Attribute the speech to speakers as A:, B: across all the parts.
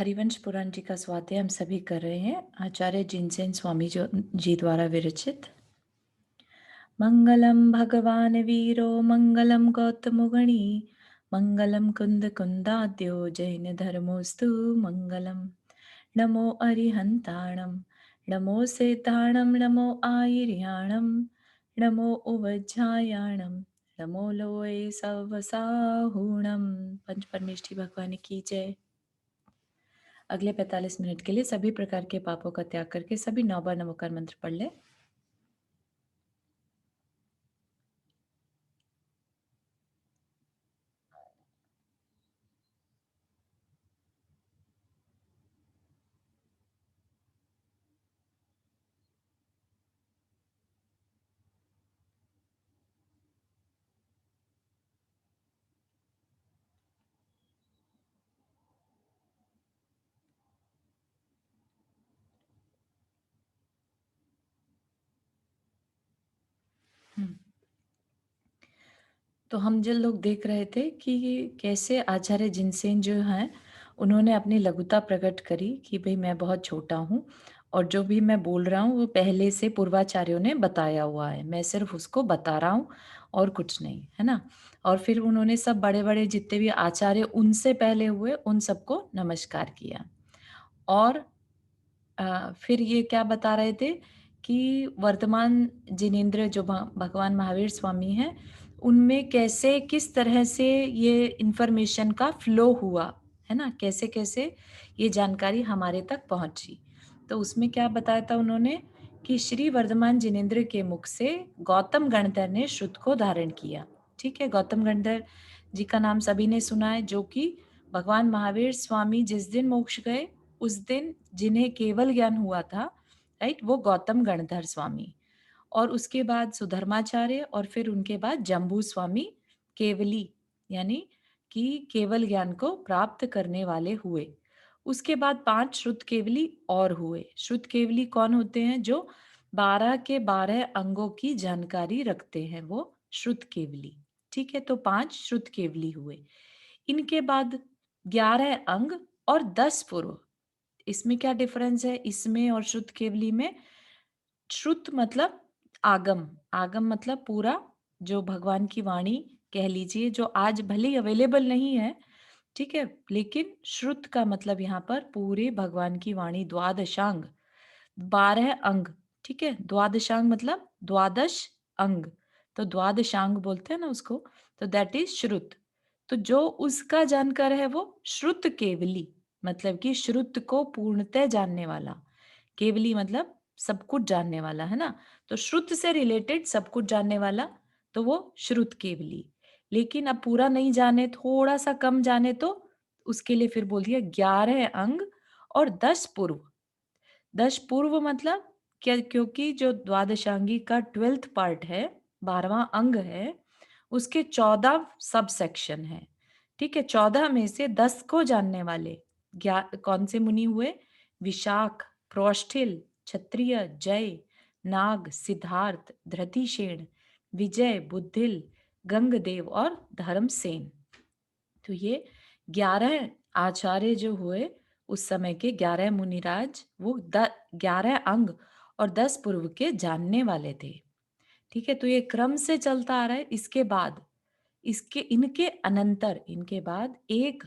A: हरिवंश पुराण जी का स्वाध्याय हम सभी कर रहे हैं। आचार्य जिनसेन स्वामी जी द्वारा विरचित। मंगलम भगवान वीरो मंगलम गौतमुगणी मंगलम कुंद कुंदाद्यो जैन धर्मोस्तु मंगलम। नमो अरिहंताणम नमो सेताणम नमो आयर्याणम नमो उवज्झायाणम नमो लोए सवसाहुणम। पंच परमेष्ठी भगवान की जय। अगले 45 मिनट के लिए सभी प्रकार के पापों का त्याग करके सभी 9 बार नमोकार मंत्र पढ़ ले। तो हम जो लोग देख रहे थे कि कैसे आचार्य जिनसेन जो हैं उन्होंने अपनी लघुता प्रकट करी कि भाई मैं बहुत छोटा हूँ और जो भी मैं बोल रहा हूँ वो पहले से पूर्वाचार्यों ने बताया हुआ है, मैं सिर्फ उसको बता रहा हूँ और कुछ नहीं, है ना। और फिर उन्होंने सब बड़े बड़े जितने भी आचार्य उनसे पहले हुए उन सबको नमस्कार किया। और फिर ये क्या बता रहे थे कि वर्तमान जिनेंद्र जो भगवान महावीर स्वामी हैं, उनमें कैसे किस तरह से ये इन्फॉर्मेशन का फ्लो हुआ, है ना, कैसे-कैसे ये जानकारी हमारे तक पहुँची। तो उसमें क्या बताया था उन्होंने कि श्री वर्धमान जिनेंद्र के मुख से गौतम गणधर ने श्रुत को धारण किया। ठीक है, गौतम गणधर जी का नाम सभी ने सुना है, जो कि भगवान महावीर स्वामी जिस दिन मोक्ष गए उस दिन जिन्हें केवल ज्ञान हुआ था, राइट, वो गौतम गणधर स्वामी। और उसके बाद सुधर्माचार्य और फिर उनके बाद जम्बू स्वामी केवली, यानी कि केवल ज्ञान को प्राप्त करने वाले हुए। उसके बाद 5 श्रुत केवली और हुए। श्रुत केवली कौन होते हैं? जो 12 के 12 अंगों की जानकारी रखते हैं, वो श्रुत केवली। ठीक है, तो 5 श्रुत केवली हुए। इनके बाद 11 अंग और 10 पूर्व। इसमें क्या डिफरेंस है इसमें और श्रुत केवली में? श्रुत मतलब आगम, आगम मतलब पूरा जो भगवान की वाणी कह लीजिए, जो आज भले ही अवेलेबल नहीं है, ठीक है, लेकिन श्रुत का मतलब यहाँ पर पूरे भगवान की वाणी, द्वादशांग, 12 अंग। ठीक है, द्वादशांग मतलब द्वादश अंग, तो द्वादशांग बोलते हैं ना उसको, तो दैट इज श्रुत। तो जो उसका जानकर है वो श्रुत केवली, मतलब कि श्रुत को पूर्णतः जानने वाला। केवली मतलब सब कुछ जानने वाला, है ना। तो श्रुत से रिलेटेड सब कुछ जानने वाला, तो वो श्रुत केवली। लेकिन अब पूरा नहीं जाने, थोड़ा सा कम जाने, तो उसके लिए फिर बोल दिया 11 अंग और 10 पूर्व। 10 पूर्व मतलब क्या? क्योंकि जो द्वादशांगी का 12th पार्ट है, 12वां अंग है, उसके 14 सब सेक्शन है। ठीक है, 14 में से 10 को जानने वाले कौन से मुनि हुए? विशाख, प्रोष्ठिल, क्षत्रिय, जय, नाग, सिद्धार्थ, धृतिसेन, विजय, बुद्धिल, गंगदेव और धर्मसेन। तो ये 11 आचार्य जो हुए उस समय के 11 मुनिराज, वो 11 अंग और 10 पूर्व के जानने वाले थे। ठीक है, तो ये क्रम से चलता आ रहा है। इसके बाद इनके अनंतर, इनके बाद एक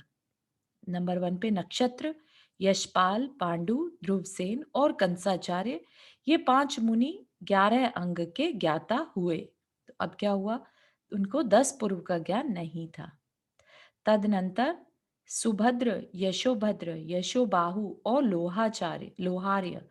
A: नंबर 1 पे नक्षत्र, यशपाल, पांडु, ध्रुवसेन और कंसाचार्य, ये 5 मुनि 11 अंग के ज्ञाता हुए। तो अब क्या हुआ? उनको 10 पूर्व का ज्ञान नहीं था। तदनंतर सुभद्र, यशोभद्र, यशोबाहु और लोहार्य,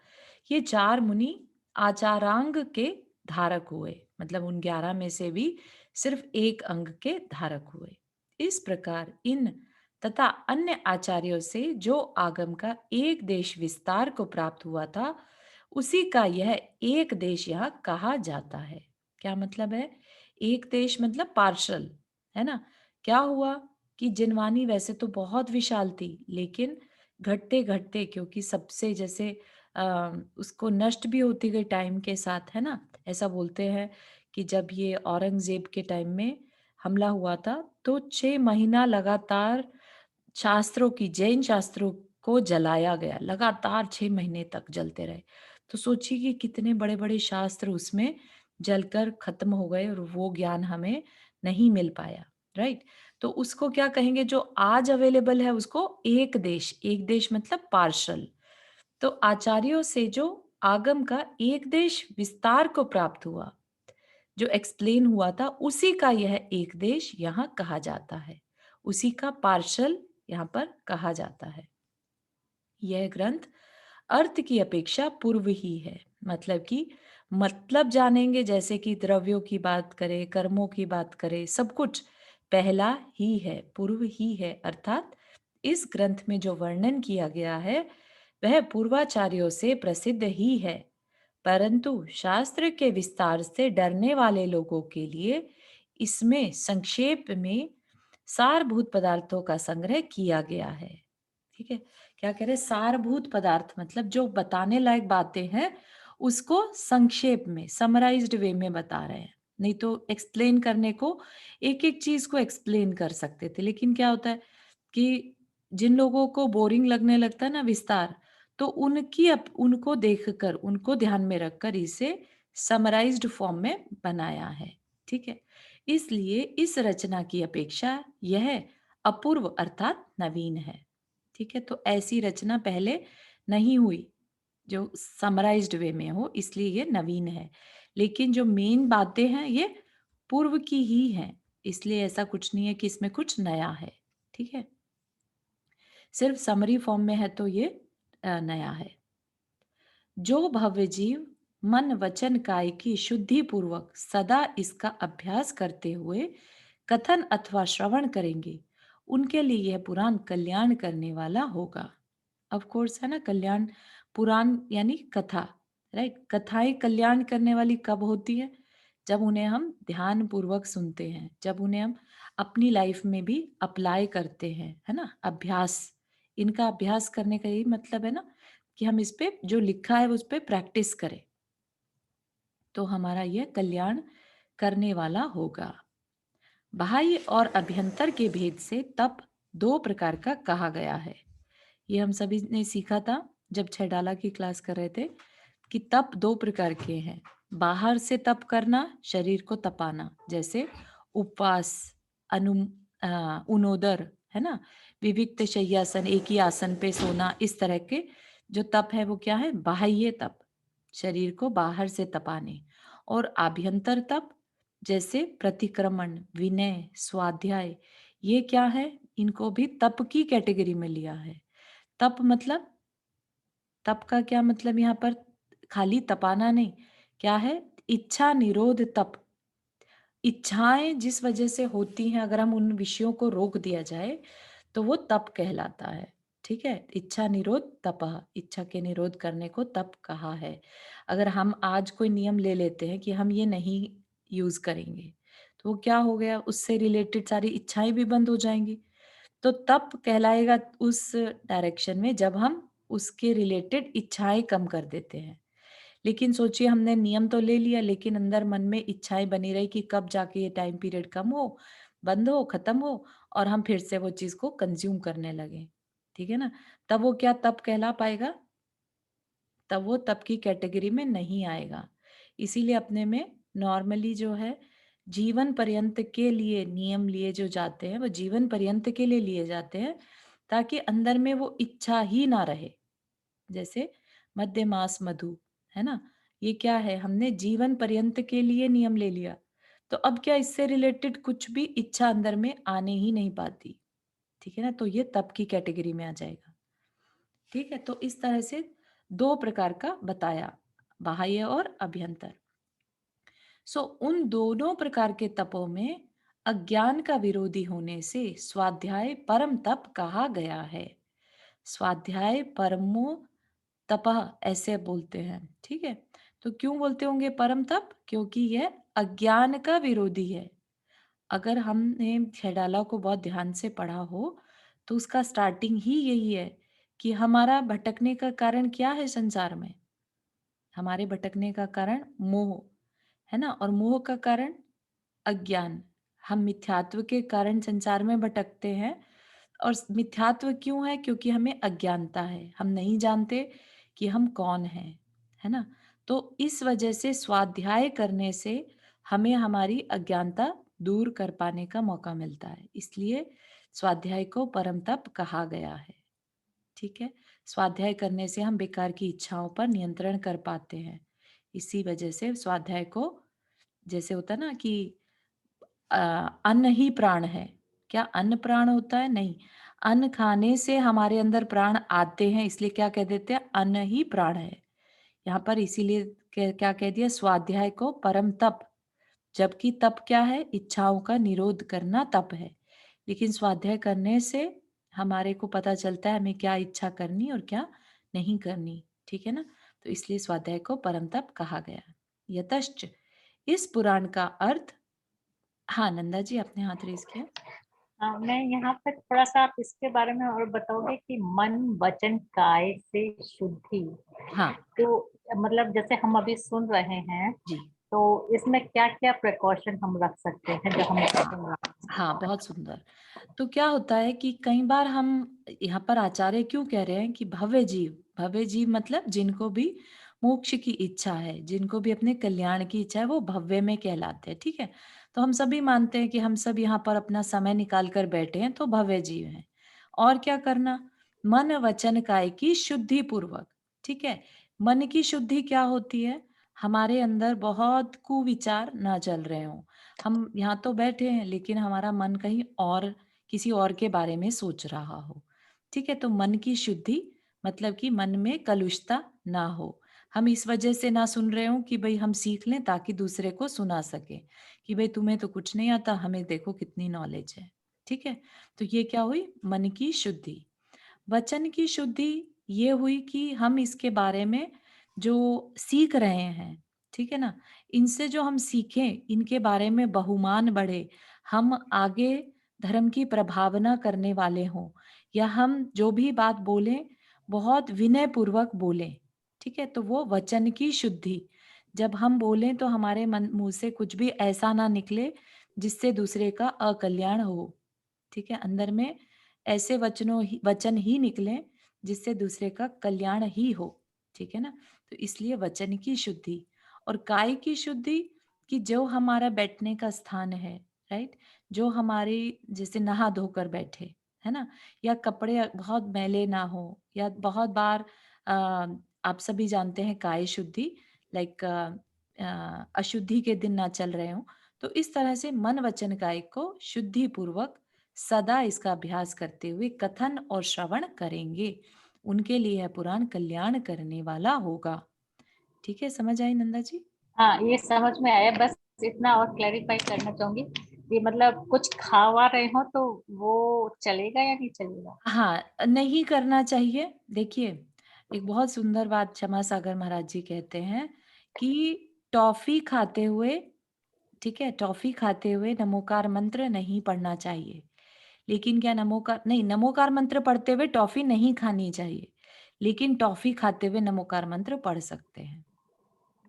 A: ये 4 मुनि आचारांग के धारक हुए, मतलब उन 11 में से भी सिर्फ एक अंग के धारक हुए। इस प्रकार इन तथा अन्य आचार्यों से जो आगम का एक देश विस्तार को प्राप्त हुआ था, उसी का यह एक देश यहाँ कहा जाता है। क्या मतलब है? एक देश मतलब पार्शल, है ना। क्या हुआ कि जिनवानी वैसे तो बहुत विशाल थी, लेकिन घटते घटते, क्योंकि सबसे जैसे उसको नष्ट भी होती गई टाइम के साथ, है ना। ऐसा बोलते हैं कि जब ये औरंगजेब के टाइम में हमला हुआ था, तो 6 महीना लगातार शास्त्रों की, जैन शास्त्रों को जलाया गया, लगातार 6 महीने तक जलते रहे। तो सोचिए कि कितने बड़े-बड़े शास्त्र उसमें जलकर खत्म हो गए और वो ज्ञान हमें नहीं मिल पाया, राइट? तो उसको क्या कहेंगे, जो आज अवेलेबल है उसको एक देश मतलब पार्शल। तो आचार्यों से जो आगम का एक देश विस्तार को प्राप्त हुआ, जो एक्सप्लेन हुआ था, उसी का यह एक देश यहाँ कहा जाता है। उसी का पार्शल यहाँ पर कहा जाता है। यह ग्रंथ अर्थ की अपेक्षा पूर्व ही है। मतलब कि मतलब जानेंगे, जैसे कि द्रव्यों की बात करें, कर्मों की बात करें, सब कुछ पहला ही है, पूर्व ही है। अर्थात इस ग्रंथ में जो वर्णन किया गया है वह पूर्वाचार्यों से प्रसिद्ध ही है, परंतु शास्त्र के विस्तार से डरने वाले लोगों के लिए इसमें संक्षेप में सारभूत पदार्थों का संग्रह किया गया है। ठीक है, क्या कह रहे हैं, सारभूत पदार्थ मतलब जो बताने लायक बातें हैं उसको संक्षेप में, समराइज्ड वे में बता रहे हैं। नहीं तो एक्सप्लेन करने को एक एक चीज को एक्सप्लेन कर सकते थे, लेकिन क्या होता है कि जिन लोगों को बोरिंग लगने लगता है ना विस्तार, तो उनको देखकर, उनको ध्यान में रखकर इसे समराइज्ड फॉर्म में बनाया है। ठीक है, इसलिए इस रचना की अपेक्षा यह अपूर्व अर्थात नवीन है। ठीक है, तो ऐसी रचना पहले नहीं हुई जो समराइज्ड वे में हो, इसलिए ये नवीन है। लेकिन जो मेन बातें हैं ये पूर्व की ही हैं, इसलिए ऐसा कुछ नहीं है कि इसमें कुछ नया है। ठीक है, सिर्फ समरी फॉर्म में है तो ये नया है। जो भव्य जीव मन वचन काय की शुद्धि पूर्वक सदा इसका अभ्यास करते हुए कथन अथवा श्रवण करेंगे, उनके लिए यह पुराण कल्याण करने वाला होगा। ऑफ कोर्स है ना, कल्याण, पुराण यानी कथा, राइट? कथाएं कल्याण करने वाली कब होती है? जब उन्हें हम ध्यान पूर्वक सुनते हैं, जब उन्हें हम अपनी लाइफ में भी अप्लाई करते हैं, है ना? अभ्यास, इनका अभ्यास करने का यही मतलब है ना कि हम इस पे जो लिखा है उस पे प्रैक्टिस करें, तो हमारा यह कल्याण करने वाला होगा। बाह्य और अभ्यंतर के भेद से तप दो प्रकार का कहा गया है। ये हम सभी ने सीखा था जब छह डाला की क्लास कर रहे थे कि तप दो प्रकार के हैं। बाहर से तप करना, शरीर को तपाना, जैसे उपवास, अनु उनोदर, है ना, विविक्त शय्यासन, एक ही आसन पे सोना, इस तरह के जो तप है वो क्या है, बाह्य तप, शरीर को बाहर से तपाने। और आभ्यंतर तप, जैसे प्रतिक्रमण, विनय, स्वाध्याय, ये क्या है, इनको भी तप की कैटेगरी में लिया है। तप मतलब, तप का क्या मतलब यहाँ पर, खाली तपाना नहीं, क्या है, इच्छा निरोध तप। इच्छाएं जिस वजह से होती हैं, अगर हम उन विषयों को रोक दिया जाए तो वो तप कहलाता है। ठीक है, इच्छा निरोध तपः, इच्छा के निरोध करने को तप कहा है। अगर हम आज कोई नियम ले लेते हैं कि हम ये नहीं यूज करेंगे, तो वो क्या हो गया, उससे रिलेटेड सारी इच्छाएं भी बंद हो जाएंगी। तो तप कहलाएगा उस डायरेक्शन में जब हम उसके रिलेटेड इच्छाएं कम कर देते हैं। लेकिन सोचिए, हमने नियम तो ले लिया लेकिन अंदर मन में इच्छाएं बनी रही कि कब जाके ये टाइम पीरियड कम हो, बंद हो, खत्म हो, और हम फिर से वो चीज को कंज्यूम करने लगे। ठीक है ना, तब वो क्या तप कहला पाएगा, तब वो तप की कैटेगरी में नहीं आएगा। इसीलिए अपने में नॉर्मली जो है, जीवन पर्यंत के लिए नियम लिए जो जाते हैं वो जीवन पर्यंत के लिए लिए जाते हैं, ताकि अंदर में वो इच्छा ही ना रहे। जैसे मध्य मास मधु, है ना, ये क्या है, हमने जीवन पर्यंत के लिए नियम ले लिया, तो अब क्या, इससे रिलेटेड कुछ भी इच्छा अंदर में आने ही नहीं पाती। ठीक है ना, तो ये तप की कैटेगरी में आ जाएगा। ठीक है, तो इस तरह से दो प्रकार का बताया, बाह्य और अभ्यंतर। सो उन दोनों प्रकार के तपों में अज्ञान का विरोधी होने से स्वाध्याय परम तप कहा गया है। स्वाध्याय परमो तपः ऐसे बोलते हैं। ठीक है, तो क्यों बोलते होंगे परम तप, क्योंकि यह अज्ञान का विरोधी है। अगर हमने छेडाला को बहुत ध्यान से पढ़ा हो तो उसका स्टार्टिंग ही यही है कि हमारा भटकने का कारण क्या है संसार में, हमारे भटकने का कारण मोह, है ना, और मोह का कारण अज्ञान। हम मिथ्यात्व के कारण संसार में भटकते हैं, और मिथ्यात्व क्यों है? क्योंकि हमें अज्ञानता है, हम नहीं जानते कि हम कौन हैं, है ना? तो इस वजह से स्वाध्याय करने से हमें हमारी अज्ञानता दूर कर पाने का मौका मिलता है, इसलिए स्वाध्याय को परम तप कहा गया है। ठीक है? स्वाध्याय करने से हम बेकार की इच्छाओं पर नियंत्रण कर पाते हैं। इसी वजह से स्वाध्याय को, जैसे होता है ना कि अ, अन्न ही प्राण है। क्या अन्न प्राण होता है? नहीं। अन्न खाने से हमारे अंदर प्राण आते हैं, इसलिए क्या कह देते हैं? अन्न ही प्राण है। यहाँ पर इसीलिए क्या कह दिया? स्वाध्याय को परम तप, जबकि तप क्या है? इच्छाओं का निरोध करना तप है। लेकिन स्वाध्याय करने से हमारे को पता चलता है हमें क्या इच्छा करनी और क्या नहीं करनी। ठीक है ना? तो इसलिए स्वाध्याय को परम तप कहा गया। यतश्च, इस पुराण का अर्थ। हाँ, नंदा जी आपने हाथ रेज़ किया।
B: मैं यहाँ पे थोड़ा-सा आप इसके बारे में और बताओगे कि मन, वचन, काय से शुद्धि,
A: हाँ,
B: तो मतलब जैसे हम अभी सुन रहे हैं,
A: जी।
B: तो इसमें क्या-क्या प्रिकॉशन हम रख सकते हैं जब हम इसको
A: हाँ,
B: सुन रहे हैं?
A: हाँ, बहुत सुंदर। तो क्या होता है कि कई बार हम यहाँ पर आचार्य क्यों कह रहे हैं कि भव्य जीव मतलब जिनको भी मोक्ष की इच्छा है, जिनको भी अपने कल्याण की इच्छा है, वो भव्य में कहलाते हैं, ठीक है? तो हम सभी मानते हैं कि हम सब यहाँ पर अपना समय निकाल कर बैठे हैं, तो भव्य जीव हैं। और क्या करना? मन, वचन, काय की शुद्धि पूर्वक, ठीक है? मन की शुद्धि क्या होती है? हमारे अंदर बहुत कुविचार ना चल रहे हों। हम यहाँ तो बैठे हैं, लेकिन हमारा मन कहीं और किसी और के बारे में सोच रहा हो। ठीक है? तो मन की शुद्धि मतलब कि मन में कलुषता ना हो। हम इस वजह से ना सुन रहे हों कि भई हम सीख लें ताकि दूसरे को सुना सकें, कि भई तुम्हें तो कुछ नहीं आता, हमें देखो कितनी नॉलेज है। ठीक है? तो ये क्या हुई? मन की शुद्धि। वचन की शुद्धि ये हुई कि हम इसके बारे में जो सीख रहे हैं, ठीक है ना? इनसे जो हम सीखें, इनके बारे में बहुमान बढ़े, हम आगे धर्म की प्रभावना करने वाले हों, या हम जो भी बात बोलें, बहुत विनयपूर्वक बोलें, ठीक है? तो वो वचन की शुद्धि। जब हम बोलें तो हमारे मन मुँह से कुछ भी ऐसा ना निकले जिससे दूसरे का अकल्याण हो। ठीक है? अंदर में ऐसे वचन ही निकलें जिससे दूसरे का कल्याण ही हो, ठीक है ना? तो इसलिए वचन की शुद्धि और काय की शुद्धि, कि जो हमारा बैठने का स्थान है, राइट? जो हमारी जैसे नहा धोकर बैठे, है ना? या कपड़े बहुत मैले ना हो, या बहुत बार अ, आप सभी जानते हैं काय शुद्धि, लाइक अशुद्धि के दिन ना चल रहे हों। तो इस तरह से मन, वचन, काय को शुद्धि पूर्वक सदा इसका अभ्यास करते हुए कथन और श्रवण करेंगे। उनके लिए यह पुराण कल्याण करने वाला होगा। ठीक है, समझ आई नंदा जी?
B: हाँ, ये समझ में आया, बस इतना और क्लैरिफाई करना चाहूँगी कि मतलब कुछ खा-वा रहे हो तो वो चलेगा या नहीं चलेगा?
A: हाँ, नहीं करना चाहिए। देखिए, एक बहुत सुंदर बात क्षमा सागर महाराज जी कहते हैं कि टॉफ़ी खाते हुए, ठीक है? टॉफ़ी खाते हुए नमोकार मंत्र नहीं पढ़ना चाहिए। लेकिन क्या नमोकार नहीं, नमोकार मंत्र पढ़ते हुए टॉफ़ी नहीं खानी चाहिए। लेकिन टॉफ़ी खाते हुए नमोकार मंत्र पढ़ सकते हैं।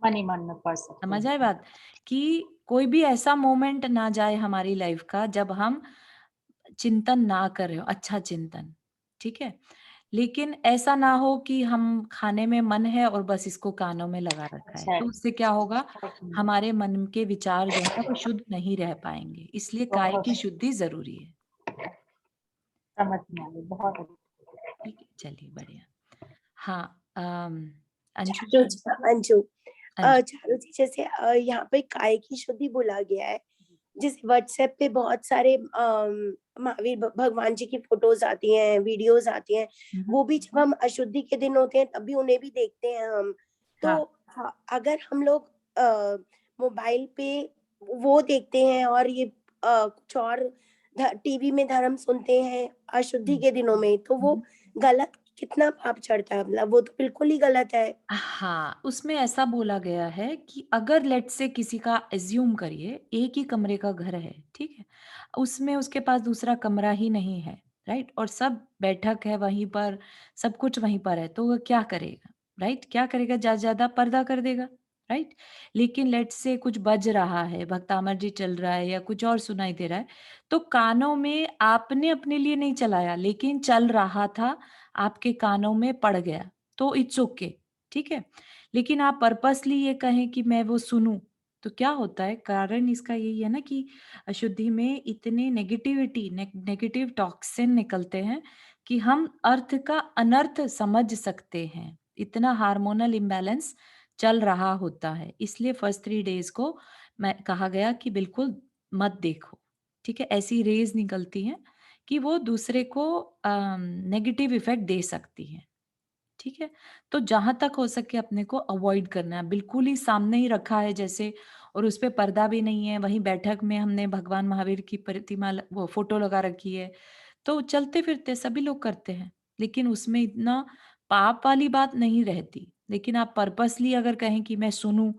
B: मन ही मन में पढ़ सकते
A: समझ आए
B: हैं।
A: बात? कि कोई भी ऐसा मोमेंट ना जाए हमारी लाइफ़ का जब हम चिंतन ना कर रहे हो, अच्छा चिंतन, ठीक है? लेकिन ऐसा ना हो कि हम खाने में मन है और बस इसको कानों में लगा रखा है।
B: अच्छा,
A: तो उससे क्या होगा?
B: समझ
A: हमारे मन के विचार जो है वो शुद्ध नहीं रह पाएँगे। इसलिए काय
B: बहुत
A: की शुद्धि ज़रूरी है।
B: समझ में आ गई, बहुत अच्छा।
A: ठीक है, चलिए बढ़िया। हाँ, अंशु
C: चारू
A: जी?
C: जी, अंजू,
A: अंशु।
C: चारू जी, जैसे यहाँ पे काय की शुद्धि बोला गया है। जैसे व्हाट्सएप पे बहुत सारे महावीर भगवान जी की फोटोज आती हैं, वीडियोस आती हैं।
A: हुँ, हुँ।
C: वो भी जब हम अशुद्धि के दिन होते हैं तब भी उन्हें भी देखते हैं हम। तो
A: हाँ,
C: हाँ, अगर हम लोग मोबाइल पे वो देखते हैं और ये कुछ और टीवी में धर्म सुनते हैं अशुद्धि
A: हुँ,
C: के दिनों में, तो
A: हुँ,
C: वो
A: हुँ।
C: गलत कितना पाप चढ़ता है? मतलब वो तो बिल्कुल ही गलत है।
A: हाँ, उसमें ऐसा बोला गया है कि अगर लेट्स से किसी का अज़्यूम करिए एक ही कमरे का घर है, ठीक है? उसमें उसके पास दूसरा कमरा ही नहीं है, राइट? और सब बैठक है वहीं पर, सब कुछ वहीं पर है, तो वो क्या करेगा, राइट? क्या करेगा? ज़्यादा से ज़्यादा पर्दा कर देगा, राइट? लेकिन लेट्स से कुछ बज रहा है, भक्तामर जी चल रहा है या कुछ और सुनाई दे रहा है, तो कानों में आपने अपने लिए नहीं चलाया, लेकिन चल रहा था, आपके कानों में पड़ गया, तो इट्स ओके, ठीक है? लेकिन आप पर्पसली ये कहें कि मैं वो सुनूँ, तो क्या होता है, कारण इसका यही है ना कि अशुद्धि में इतने नेगेटिव टॉक्सिन निकलते हैं कि हम अर्थ का अनर्थ समझ सकते हैं। इतना हार्मोनल इम्बैलेंस चल रहा होता है। इसलिए फर्स्ट 3 डेज़ को मैं कहा गया कि बिल्कुल मत देखो, ठीक है? ऐसी रेज़ निकलती हैं कि वो दूसरे को नेगेटिव इफ़ेक्ट दे सकती हैं, ठीक है? तो जहाँ तक हो सके अपने को अवॉइड करना है। बिल्कुल ही सामने ही रखा है जैसे और उसपे पर्दा भी नहीं है, वहीं बैठक में हमने भगवान महावीर की प्रतिमा वो फ़ोटो लगा रखी है, तो चलते-फिरते सभी लोग करते हैं, लेकिन उसमें इतना पाप वाली बात नहीं रहती। लेकिन आप पर्पसली अगर कहें कि मैं सुनूँ,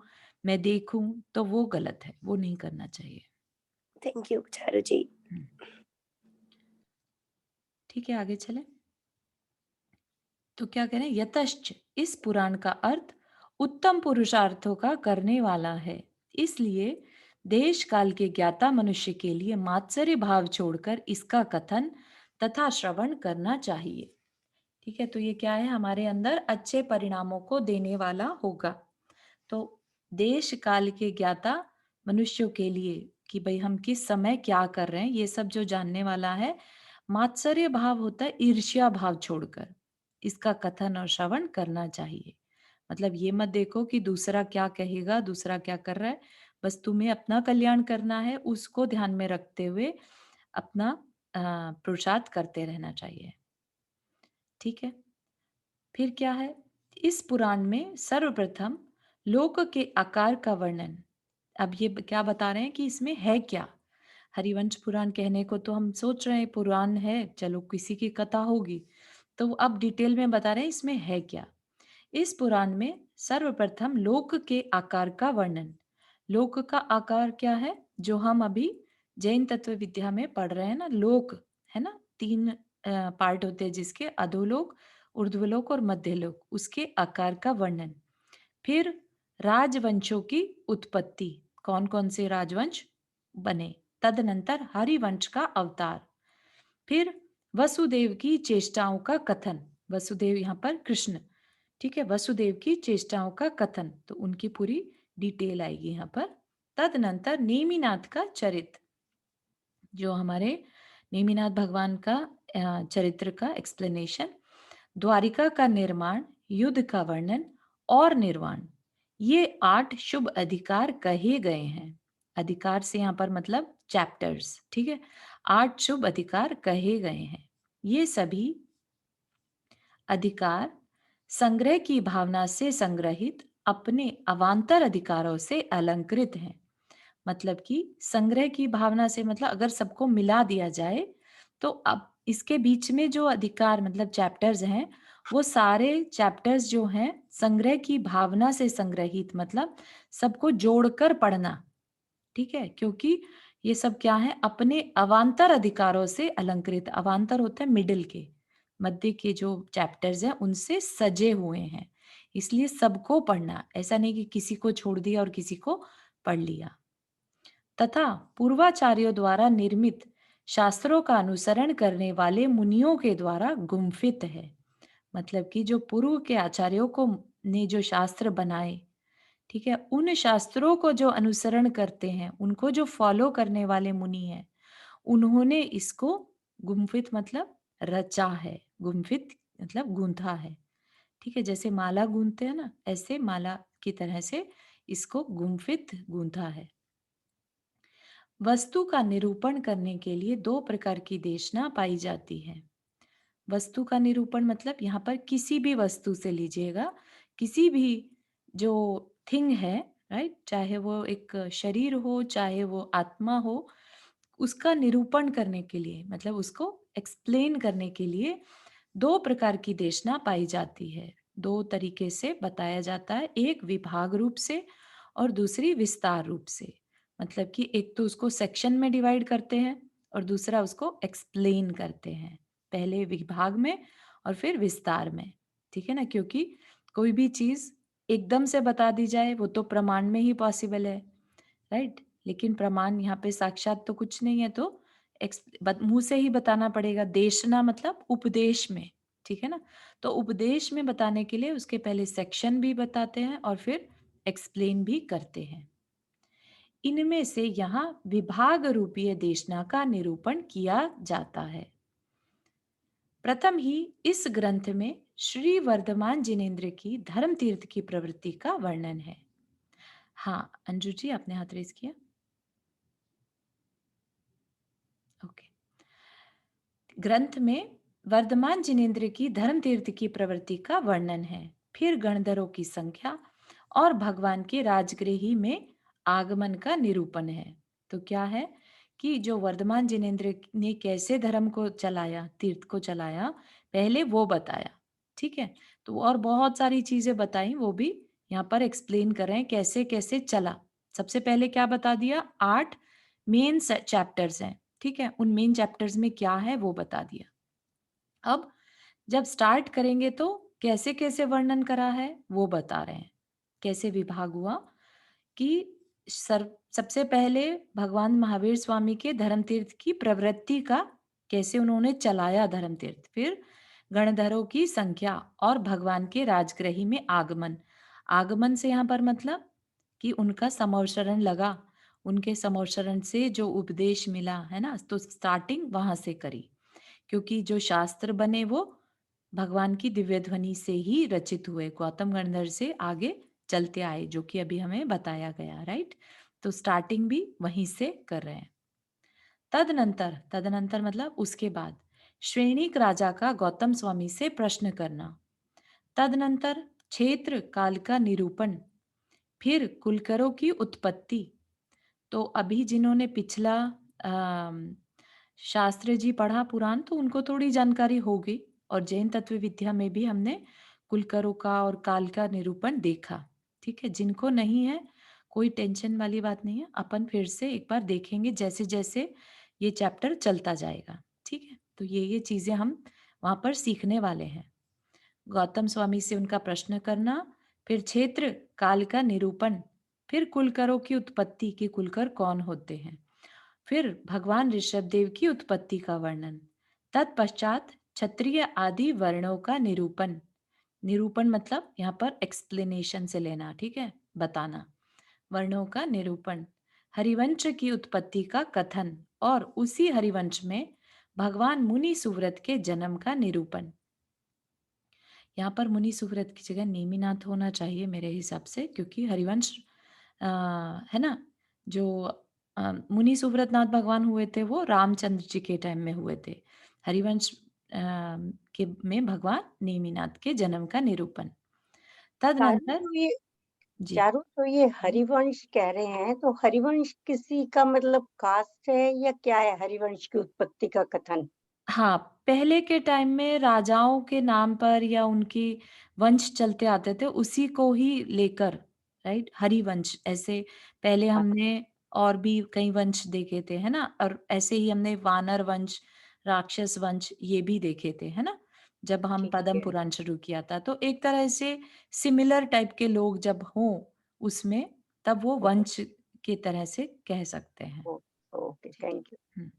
A: मैं देखूँ, तो वो गलत है, वो नहीं करना चाहिए।
C: थैंक यू चारू जी।
A: हुँ। ठीक है, आगे चलें? तो क्या कह रहे हैं, यतश्च इस पुराण का अर्थ उत्तम पुरुषार्थों का करने वाला है, इसलिए देश काल के ज्ञाता मनुष्य के लिए मात्सर्य भाव छोड़कर इसका कथन तथा श्रवण करना चाहिए। ठीक है, तो ये क्या है, हमारे अंदर अच्छे परिणामों को देने वाला होगा। तो देश काल के ज्ञाता मनुष्यों के लिए कि भाई हम किस समय क्या कर रहे हैं, ये सब जो जानने वाला है, मात्सर्य भाव होता है ईर्ष्या भाव छोड़कर इसका कथन और श्रवण करना चाहिए। मतलब ये मत देखो कि दूसरा क्या कहेगा, दूसरा क्या कर रहा है, बस तुम्हें अपना कल्याण करना है, उसको ध्यान में रखते हुए अपना पुरुषार्थ करते रहना चाहिए। ठीक है, फिर क्या है, इस पुराण में सर्वप्रथम लोक के आकार का वर्णन। अब ये क्या बता रहे हैं कि इसमें है क्या। हरिवंश पुराण कहने को तो हम सोच रहे हैं पुराण है, चलो किसी की कथा होगी, तो अब डिटेल में बता रहे हैं इसमें है क्या। इस पुराण में सर्वप्रथम लोक के आकार का वर्णन। लोक का आकार क्या है, जो हम अभी जैन तत्व विद्या में पढ़ रहे हैं ना, लोक है ना, 3 पार्ट होते हैं जिसके, अधोलोक, ऊर्ध्वलोक और मध्यलोक, उसके आकार का वर्णन। फिर राजवंशों की उत्पत्ति, कौन कौन से राजवंश बने, तदनंतर हरिवंश का अवतार, फिर वसुदेव की चेष्टाओं का कथन, वसुदेव यहाँ पर कृष्ण, ठीक है, वसुदेव की चेष्टाओं का कथन, तो उनकी पूरी डिटेल आएगी यहाँ पर। तदनंतर नेमिनाथ का चरित्र, जो हमारे नेमिनाथ भगवान का चरित्र का एक्सप्लेनेशन, द्वारिका का निर्माण, युद्ध का वर्णन और निर्वाण, ये 8 शुभ अधिकार कहे गए हैं। अधिकार से यहाँ पर मतलब चैप्टर्स, ठीक है, 8 शुभ अधिकार कहे गए हैं। ये सभी अधिकार संग्रह की भावना से संग्रहित अपने अवान्तर अधिकारों से अलंकृत हैं। मतलब कि संग्रह की भावना से मतलब अगर सबको मिला दिया जाए, तो अब इसके बीच में जो अधिकार मतलब चैप्टर्स हैं, वो सारे चैप्टर्स जो हैं संग्रह की भावना से संग्रहित, मतलब सबको जोड़कर पढ़ना, ठीक है, क्योंकि ये सब क्या है, अपने अवान्तर अधिकारों से अलंकृत, अवान्तर होते हैं मिडिल के, मध्य के जो चैप्टर्स हैं उनसे सजे हुए हैं, इसलिए सबको पढ़ना, ऐसा नहीं कि किसी को छोड़ दिया और किसी को पढ़ लिया। तथा पूर्वाचार्यों द्वारा निर्मित शास्त्रों का अनुसरण करने वाले मुनियों के द्वारा गुम्फित है। मतलब कि जो पूर्व के आचार्यों को ने जो शास्त्र बनाए, ठीक है, उन शास्त्रों को जो अनुसरण करते हैं, उनको जो फॉलो करने वाले मुनि हैं, उन्होंने इसको गुम्फित मतलब रचा है, गुम्फित मतलब गूंथा है, ठीक है, जैसे माला गूंथते हैं ना, ऐसे माला की तरह से इसको गुम्फित गूंथा है। वस्तु का निरूपण करने के लिए 2 प्रकार की देशना पाई जाती है। वस्तु का निरूपण मतलब यहाँ पर किसी भी वस्तु से लीजिएगा, किसी भी जो थिंग है, राइट, चाहे वो एक शरीर हो, चाहे वो आत्मा हो, उसका निरूपण करने के लिए मतलब उसको एक्सप्लेन करने के लिए 2 प्रकार की देशना पाई जाती है। 2 तरीके से बताया जाता है, एक विभाग रूप से और दूसरी विस्तार रूप से। मतलब कि एक तो उसको सेक्शन में डिवाइड करते हैं और दूसरा उसको एक्सप्लेन करते हैं, पहले विभाग में और फिर विस्तार में, ठीक है ना, क्योंकि कोई भी चीज एकदम से बता दी जाए वो तो प्रमाण में ही पॉसिबल है, राइट? लेकिन प्रमाण यहाँ पे साक्षात तो कुछ नहीं है, तो मुंह से ही बताना पड़ेगा। देशना मतलब उपदेश में, ठीक है ना? तो उपदेश में बताने के लिए उसके पहले सेक्शन भी बताते हैं और फिर एक्सप्लेन भी करते हैं। इनमें से यहाँ विभाग रूपीय देशना का निरूपण किया जाता है। प्रथम ही इस ग्रंथ में श्री वर्धमान जिनेन्द्र की धर्म तीर्थ की प्रवृत्ति का वर्णन है। हाँ, अंजू जी आपने हाथ रेज किया। ओके। ग्रंथ में वर्धमान जिनेन्द्र की धर्म तीर्थ की प्रवृत्ति का वर्णन है, फिर गणधरों की संख्या और भगवान के राजगृही में आगमन का निरूपण है। तो क्या है कि जो वर्धमान जिनेन्द्र ने कैसे धर्म को चलाया, तीर्थ को चलाया, पहले वो बताया, ठीक है? तो और बहुत सारी चीजें बताई, वो भी यहाँ पर एक्सप्लेन कर रहे हैं कैसे कैसे चला। सबसे पहले क्या बता दिया, 8 मेन चैप्टर्स हैं, ठीक है? उन मेन चैप्टर्स में क्या है वो बता दिया। अब जब स्टार्ट करेंगे तो कैसे कैसे वर्णन करा है वो बता रहे हैं। कैसे विभाग हुआ कि सबसे पहले भगवान महावीर स्वामी के धर्म तीर्थ की प्रवृत्ति का कैसे उन्होंने चलाया धर्म तीर्थ, फिर गणधरों की संख्या और भगवान के राजगृही में आगमन। आगमन से यहाँ पर मतलब कि उनका समवशरण लगा, उनके समवशरण से जो उपदेश मिला है ना, तो स्टार्टिंग वहां से करी, क्योंकि जो शास्त्र बने वो भगवान की दिव्य ध्वनि से ही रचित हुए, गौतम गणधर से आगे चलते आए, जो कि अभी हमें बताया गया, राइट? तो स्टार्टिंग भी वहीं से कर रहे हैं। तदनंतर, तदनंतर मतलब उसके बाद, श्रेणिक राजा का गौतम स्वामी से प्रश्न करना। तदनंतर क्षेत्र काल का निरूपण, फिर कुलकरों की उत्पत्ति। तो अभी जिन्होंने पिछला शास्त्र जी पढ़ा पुराण, तो उनको थोड़ी जानकारी होगी, और जैन तत्व विद्या में भी हमने कुलकरों का और काल का निरूपण देखा, ठीक है? जिनको नहीं है कोई टेंशन वाली बात नहीं है, अपन फिर से एक बार देखेंगे जैसे जैसे ये चैप्टर चलता जाएगा, ठीक है? तो ये चीजें हम वहां पर सीखने वाले हैं। गौतम स्वामी से उनका प्रश्न करना, फिर क्षेत्र काल का निरूपण, फिर कुलकरों की उत्पत्ति कि कुलकर कौन होते हैं, फिर भगवान ऋषभदेव की उत्पत्ति का वर्णन, तत्पश्चात क्षत्रिय आदि वर्णों का निरूपण। निरूपण मतलब यहाँ पर एक्सप्लेनेशन से लेना, ठीक है? बताना। वर्णों का निरूपण, हरिवंश की उत्पत्ति का कथन, और उसी हरिवंश में भगवान मुनि सुव्रत के जन्म का निरूपण। यहाँ पर मुनि सुव्रत की जगह नेमिनाथ होना चाहिए मेरे हिसाब से, क्योंकि हरिवंश है ना, जो मुनि सुव्रतनाथ भगवान हुए थे वो रामचंद्र जी के टाइम में हुए थे। हरिवंश के में भगवान नेमिनाथ के जन्म का निरूपण।
D: चारू
A: तदनंतर
D: तो ये
A: जी,
D: चारू तो ये हरिवंश कह रहे हैं, तो हरिवंश किसी का मतलब कास्ट है या क्या है हरिवंश की उत्पत्ति का कथन?
A: हाँ, पहले के टाइम में राजाओं के नाम पर या उनकी वंश चलते आते थे, उसी को ही लेकर, राइट? हरिवंश ऐसे पहले हमने और भी कई वंश देखे थे, है ना? और ऐसे ही हमने वानर वंश, राक्षस वंश ये भी देखे थे, है ना? जब हम
D: ठीक
A: पद्म
D: है।
A: पुराण शुरू किया था, तो एक तरह से सिमिलर टाइप के लोग जब हों उसमें, तब वो
D: ओ,
A: वंश की तरह से कह सकते हैं।
D: ओ, ओके,
A: ठीक
D: थैंक यू।
A: है।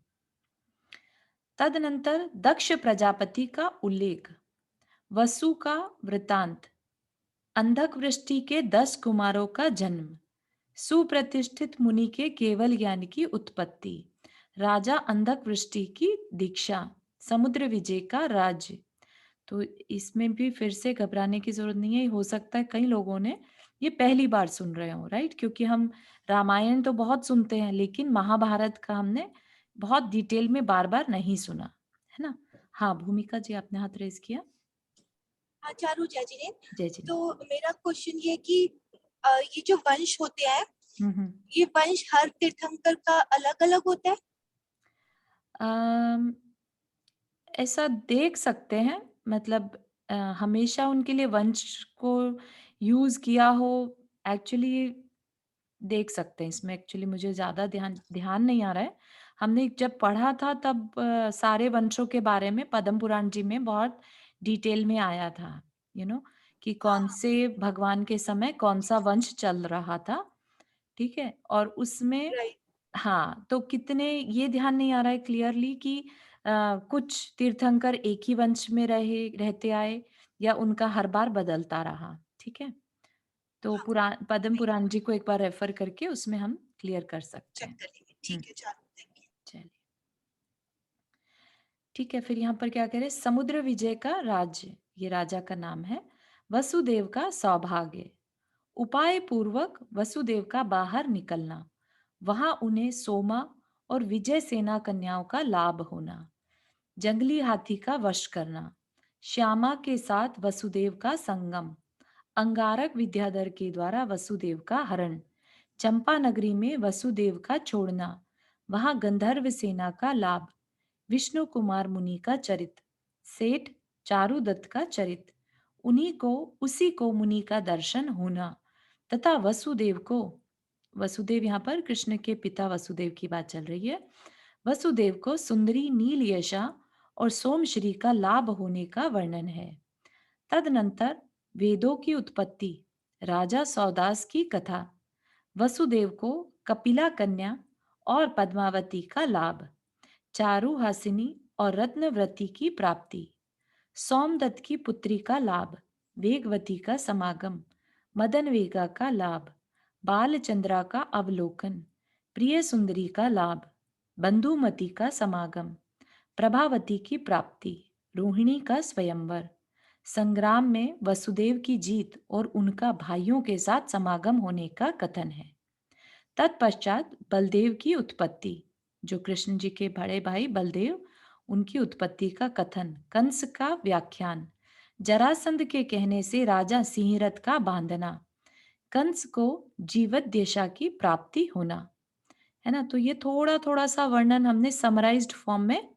A: तदनंतर दक्ष प्रजापति का उल्लेख, वसु का वृतांत, अंधक वृष्टि के 10 कुमारों का जन्म, सुप्रतिष्ठित मुनि के केवल ज्ञान की उत्पत्ति, राजा अंधक वृष्टि की दीक्षा, समुद्र विजय का राज्य। तो इसमें भी फिर से घबराने की जरूरत नहीं है, हो सकता है कई लोगों ने ये पहली बार सुन रहे हो, राइट? क्योंकि हम रामायण तो बहुत सुनते हैं, लेकिन महाभारत का हमने बहुत डिटेल में बार बार नहीं सुना, है ना? हाँ, भूमिका जी आपने हाथ रेज किया।
E: हाँ चारू जय जिनेन्द्र।
A: जय जी।
E: तो मेरा क्वेश्चन ये कि ये जो वंश होते हैं,
A: हम्म।
E: ये वंश हर तीर्थंकर का अलग अलग होता है?
A: अम, ऐसा देख सकते हैं, मतलब हमेशा उनके लिए वंश को यूज किया हो, एक्चुअली देख सकते हैं। इसमें एक्चुअली मुझे ज्यादा ध्यान ध्यान नहीं आ रहा है। हमने जब पढ़ा था तब सारे वंशों के बारे में पद्म पुराण जी में बहुत डिटेल में आया था, यू नो, कि कौन
E: हाँ,
A: से भगवान के समय कौन सा वंश चल रहा था, ठीक है? और उसमें
E: राइट।
A: हाँ, तो कितने ये ध्यान नहीं आ रहा है क्लियरली कि कुछ तीर्थंकर एक ही वंश में रहते आए या उनका हर बार बदलता रहा, ठीक है? तो
E: हाँ,
A: पद्म
E: राइट।
A: पुराण जी को एक बार रेफर करके उसमें हम क्लियर कर सकते
E: चेक
A: हैं।
E: कर लेंगे।
A: हुँ,
E: ठीक है, चलो थैंक यू।
A: चलिए। ठीक है, फिर यहाँ पर क्या कह रहे हैं, समुद्र विजय का राज्य, ये राजा का नाम है। वसुदेव का सौभाग्य, उपाय पूर्वक वसुदेव का बाहर निकलना, वहां उन्हें सोमा और विजय सेना कन्याओं का लाभ होना, जंगली हाथी का वश करना, श्यामा के साथ वसुदेव का संगम, अंगारक विद्याधर के द्वारा वसुदेव का हरण, चंपा नगरी में वसुदेव का छोड़ना, वहां गंधर्व सेना का लाभ, विष्णु कुमार मुनि का चरित, सेठ चारुदत्त का चरित, उसी को मुनि का दर्शन होना, तथा वसुदेव को, वसुदेव यहाँ पर कृष्ण के पिता वसुदेव की बात चल रही है, वसुदेव को सुंदरी नील यशा और सोमश्री का लाभ होने का वर्णन है। तदनंतर वेदों की उत्पत्ति, राजा सौदास की कथा, वसुदेव को कपिला कन्या और पद्मावती का लाभ, चारुहासिनी और रत्नव्रती की प्राप्ति, सोमदत्त की पुत्री का लाभ, वेगवती का समागम, मदन वेगा का लाभ, बालचंद्रा का अवलोकन, प्रिय सुंदरी का लाभ, बंधुमती का समागम, प्रभावती की प्राप्ति, रोहिणी का स्वयंवर, संग्राम में वसुदेव की जीत और उनका भाइयों के साथ समागम होने का कथन है। तत्पश्चात बलदेव की उत्पत्ति, जो कृष्ण जी के बड़े भाई बलदेव, उनकी उत्पत्ति का कथन, कंस का व्याख्यान, जरासंध के कहने से राजा सिंहरथ का बांधना, कंस को जीवद्दशा की प्राप्ति होना, है ना। तो ये थोड़ा थोड़ा सा वर्णन हमने समराइज्ड फॉर्म में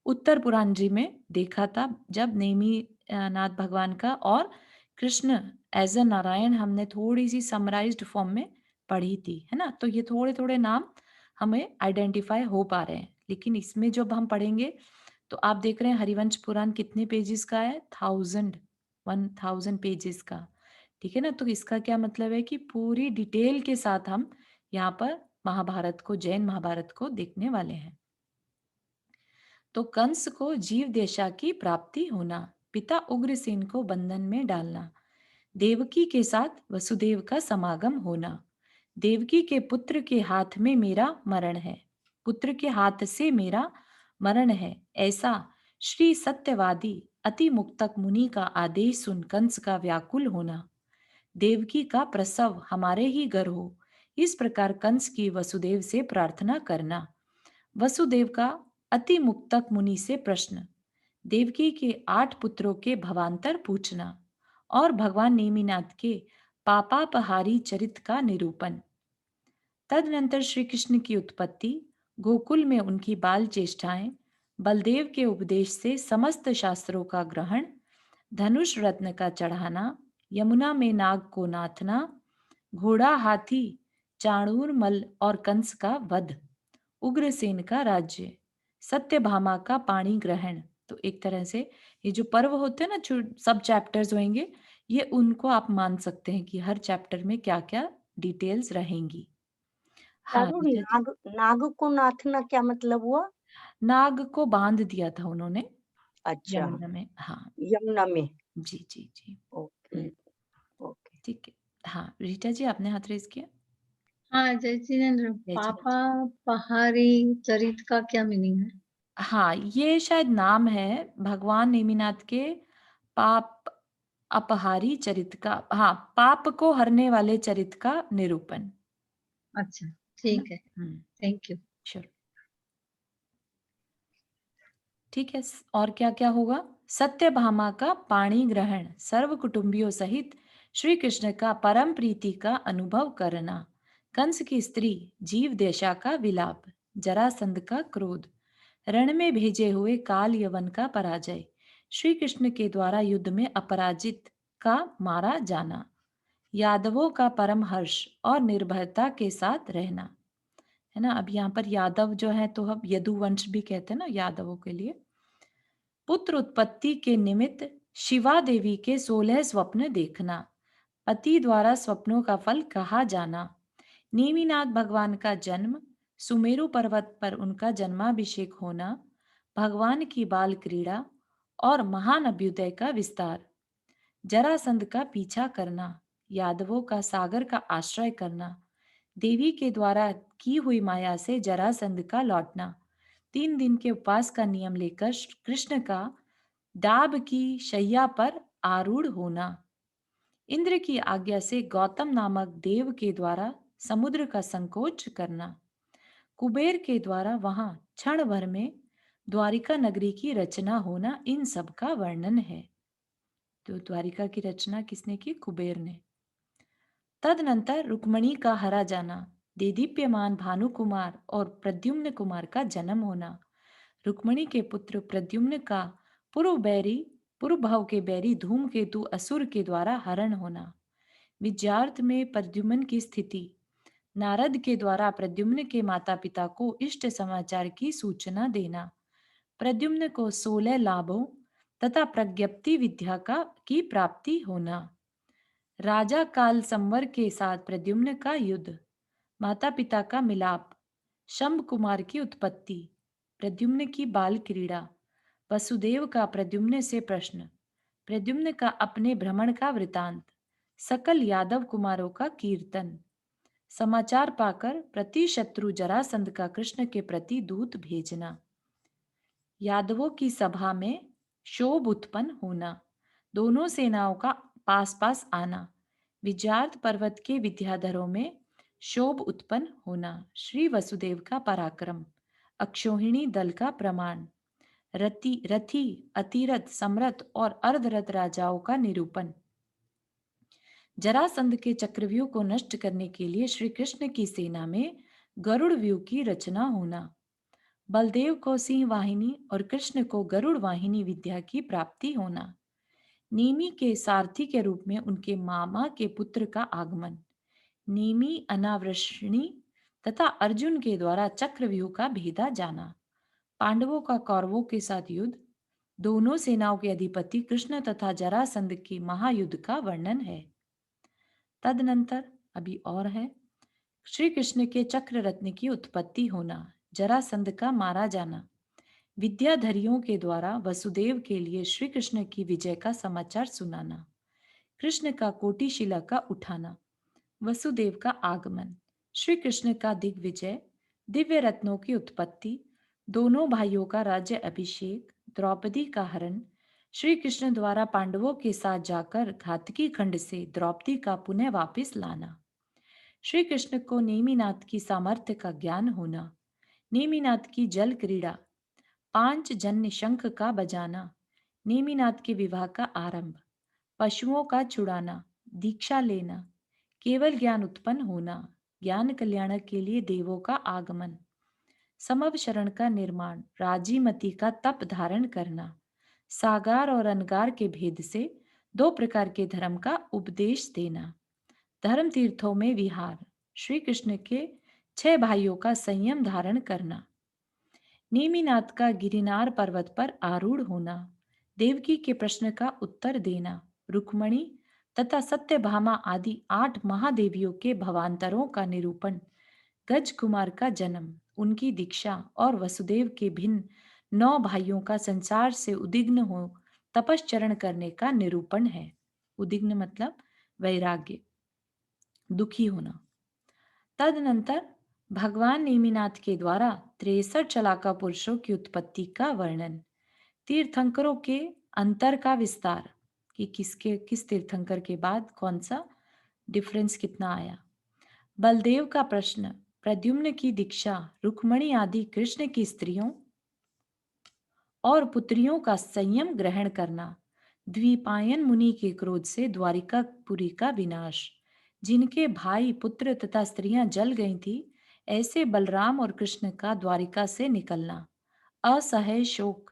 A: उत्तर पुराण जी में देखा था, जब नेमी नाथ भगवान का और कृष्ण एज अ नारायण हमने थोड़ी सी समराइज्ड फॉर्म में पढ़ी थी, है ना। तो ये थोड़े थोड़े नाम हमें आइडेंटिफाई हो पा रहे हैं, लेकिन इसमें जब हम पढ़ेंगे तो आप देख रहे हैं हरिवंश पुराण कितने पेजेस का है, 1000 पेजेस का, ठीक है ना। तो इसका क्या मतलब है कि पूरी डिटेल के साथ हम यहाँ पर महाभारत को, जैन महाभारत को देखने वाले हैं। तो कंस को जीव देशा की प्राप्ति होना, पिता उग्रसेन को बंधन में डालना, देवकी के साथ वसुदेव का समागम होना, देवकी के पुत्र के हाथ में मेरा मरण है, पुत्र के हाथ से मेरा मरण है, ऐसा श्री सत्यवादी अति मुक्तक मुनि का आदेश सुन कंस का व्याकुल होना, देवकी का प्रसव हमारे ही घर हो, इस प्रकार कंस की वसुदेव से प्रार्थना करना, वसुदेव का अति मुक्तक मुनि से प्रश्न, देवकी के 8 पुत्रों के भवांतर पूछना और भगवान नेमिनाथ के पापापहारी चरित का निरूपण। तदनंतर श्री कृष्ण की उत्पत्ति, गोकुल में उनकी बाल चेष्टाएं, बलदेव के उपदेश से समस्त शास्त्रों का ग्रहण, धनुष रत्न का चढ़ाना, यमुना में नाग को नाथना, घोड़ा हाथी चाणूर मल और कंस का वध, उग्रसेन का राज्य, सत्यभामा का पाणी ग्रहण। तो एक तरह से ये जो पर्व होते हैं ना, जो सब चैप्टर्स होंगे, ये उनको आप मान सकते हैं कि हर चैप्टर में क्या क्या डिटेल्स रहेंगी। हाँ
D: दारू
A: रीता जी,
D: नाग नाग को नाथना क्या मतलब हुआ?
A: नाग को बांध दिया था उन्होंने
D: अच्छा,
A: यमुना में। हाँ
D: यमुना में।
A: जी जी जी।
D: Okay, okay.
A: ठीक है। हाँ रीटा जी, आपने हाथ रेज किया।
B: हाँ जय जिनेन्द्र,
A: जय जिनेन्द्र।
B: पापा पहाड़ी चरित का क्या मीनिंग है?
A: हाँ, ये शायद नाम है भगवान नेमिनाथ के पाप अपहारी चरित का, हाँ, पाप को हरने वाले चरित का निरूपण,
B: अच्छा,
A: है ना।
B: ठीक है, थैंक यू।
A: श्योर। ठीक है, और क्या क्या होगा, सत्यभामा का पाणी ग्रहण, सर्व कुटुंबियों सहित श्री कृष्ण का परम प्रीति का अनुभव करना, कंस की स्त्री जीव देशा का विलाप, जरासंध का क्रोध, रण में भेजे हुए काल यवन का पराजय, श्री कृष्ण के द्वारा युद्ध में अपराजित का मारा जाना, यादवों का परम हर्ष और निर्भयता के साथ रहना, है ना। अब यहाँ पर यादव जो है तो हम यदुवंश भी कहते हैं ना यादवों के लिए, पुत्र उत्पत्ति के निमित्त शिवा देवी के 16 स्वप्न देखना, पति द्वारा स्वप्नों का फल कहा जाना, नेमिनाथ भगवान का जन्म, सुमेरु पर्वत पर उनका जन्माभिषेक होना, भगवान की बाल क्रीड़ा और महान अभ्युदय का विस्तार, जरासंध का पीछा करना, यादवों का सागर का आश्रय करना, देवी के द्वारा की हुई माया से जरासंध का लौटना, 3 दिन के उपवास का नियम लेकर कृष्ण का डाब की शैया पर आरूढ़ होना, इंद्र की आज्ञा से गौतम नामक देव के द्वारा समुद्र का संकोच करना, कुबेर के द्वारा वहां क्षण भर में द्वारिका नगरी की रचना होना, इन सब का वर्णन है। तो द्वारिका की रचना किसने की? कुबेर ने। तदनंतर रुक्मणी का हरा जाना, देदीप्यमान भानुकुमार और प्रद्युम्न कुमार का जन्म होना, रुक्मणी के पुत्र प्रद्युम्न का पूर्व भाव के बैरी धूमकेतु असुर के द्वारा हरण होना, विजयार्थ में प्रद्युम्न की स्थिति, नारद के द्वारा प्रद्युम्न के माता पिता को इष्ट समाचार की सूचना देना, प्रद्युम्न को 16 लाभों तथा प्रज्ञप्ति विद्या की प्राप्ति होना, राजा काल संवर के साथ प्रद्युम्न का युद्ध, माता पिता का मिलाप, शंभ कुमार की उत्पत्ति, प्रद्युम्न की बाल क्रीड़ा, वसुदेव का प्रद्युम्न से प्रश्न, प्रद्युम्न का अपने भ्रमण का वृतांत, सकल यादव कुमारों का कीर्तन, समाचार पाकर प्रति शत्रु जरासंध का कृष्ण के प्रति दूत भेजना, यादवों की सभा में शोभ उत्पन्न होना, दोनों सेनाओं का पास पास आना, विजयार्थ पर्वत के विद्याधरों में शोभ उत्पन्न होना, श्री वसुदेव का पराक्रम, अक्षोहिणी दल का प्रमाण, रथी अतिरथ समरथ और अर्धरथ राजाओं का निरूपण, जरासंध के चक्रव्यूह को नष्ट करने के लिए श्री कृष्ण की सेना में गरुड़ व्यूह की रचना होना, बलदेव को सिंह वाहिनी और कृष्ण को गरुड़ वाहिनी विद्या की प्राप्ति होना, नेमी के सारथी के रूप में उनके मामा के पुत्र का आगमन, नेमी अनावृष्णि तथा अर्जुन के द्वारा चक्रव्यूह का भेदा जाना, पांडवों का कौरवों के साथ युद्ध, दोनों सेनाओं के अधिपति कृष्ण तथा जरासंध के महायुद्ध का वर्णन है। तदनंतर अभी और है, श्री कृष्ण के चक्र रत्न की उत्पत्ति होना, जरासंध का मारा जाना, विद्याधरियों के द्वारा वसुदेव के लिए श्री कृष्ण की विजय का समाचार सुनाना, कृष्ण का कोटिशिला का उठाना, वसुदेव का आगमन, श्री कृष्ण का दिग्विजय, दिव्य रत्नों की उत्पत्ति, दोनों भाइयों का राज्य अभिषेक, द्रौपदी का हरण, श्री कृष्ण द्वारा पांडवों के साथ जाकर घातकी खंड से द्रौपदी का पुनः वापस लाना, श्री कृष्ण को नेमिनाथ की सामर्थ्य का ज्ञान होना, नेमिनाथ की जल क्रीड़ा, 5 जन्य शंख का बजाना, नेमिनाथ के विवाह का आरंभ, पशुओं का छुड़ाना, दीक्षा लेना, केवल ज्ञान उत्पन्न होना, ज्ञान कल्याण के लिए देवों का आगमन, समव शरण का निर्माण, राजीमती का तप धारण करना, सागार और अनगार के भेद से 2 प्रकार के धर्म का उपदेश देना, धर्म तीर्थों में विहार, श्री कृष्ण के 6 भाइयों का संयम धारण करना, नेमिनाथ का गिरिनार पर्वत पर आरूढ़ होना, देवकी के प्रश्न का उत्तर देना, रुक्मणी तथा सत्यभामा आदि 8 महादेवियों के भवांतरों का निरूपण, गज कुमार का जन्म, उनकी दीक्षा और वसुदेव के भिन्न 9 भाइयों का संसार से उद्विग्न हो तपश्चरण करने का निरूपण है। उद्विग्न मतलब वैराग्य, दुखी होना। तदनंतर भगवान नेमिनाथ के द्वारा 63 चलाका पुरुषों की उत्पत्ति का वर्णन, तीर्थंकरों के अंतर का विस्तार कि किस तीर्थंकर के बाद कौन सा डिफरेंस कितना आया, बलदेव का प्रश्न, प्रद्युम्न की दीक्षा, रुक्मणी आदि कृष्ण की स्त्रियों और पुत्रियों का संयम ग्रहण करना, द्विपायन मुनि के क्रोध से द्वारिकापुरी का विनाश, जिनके भाई पुत्र तथा स्त्रियां जल गई थी, ऐसे बलराम और कृष्ण का द्वारिका से निकलना, असह्य शोक,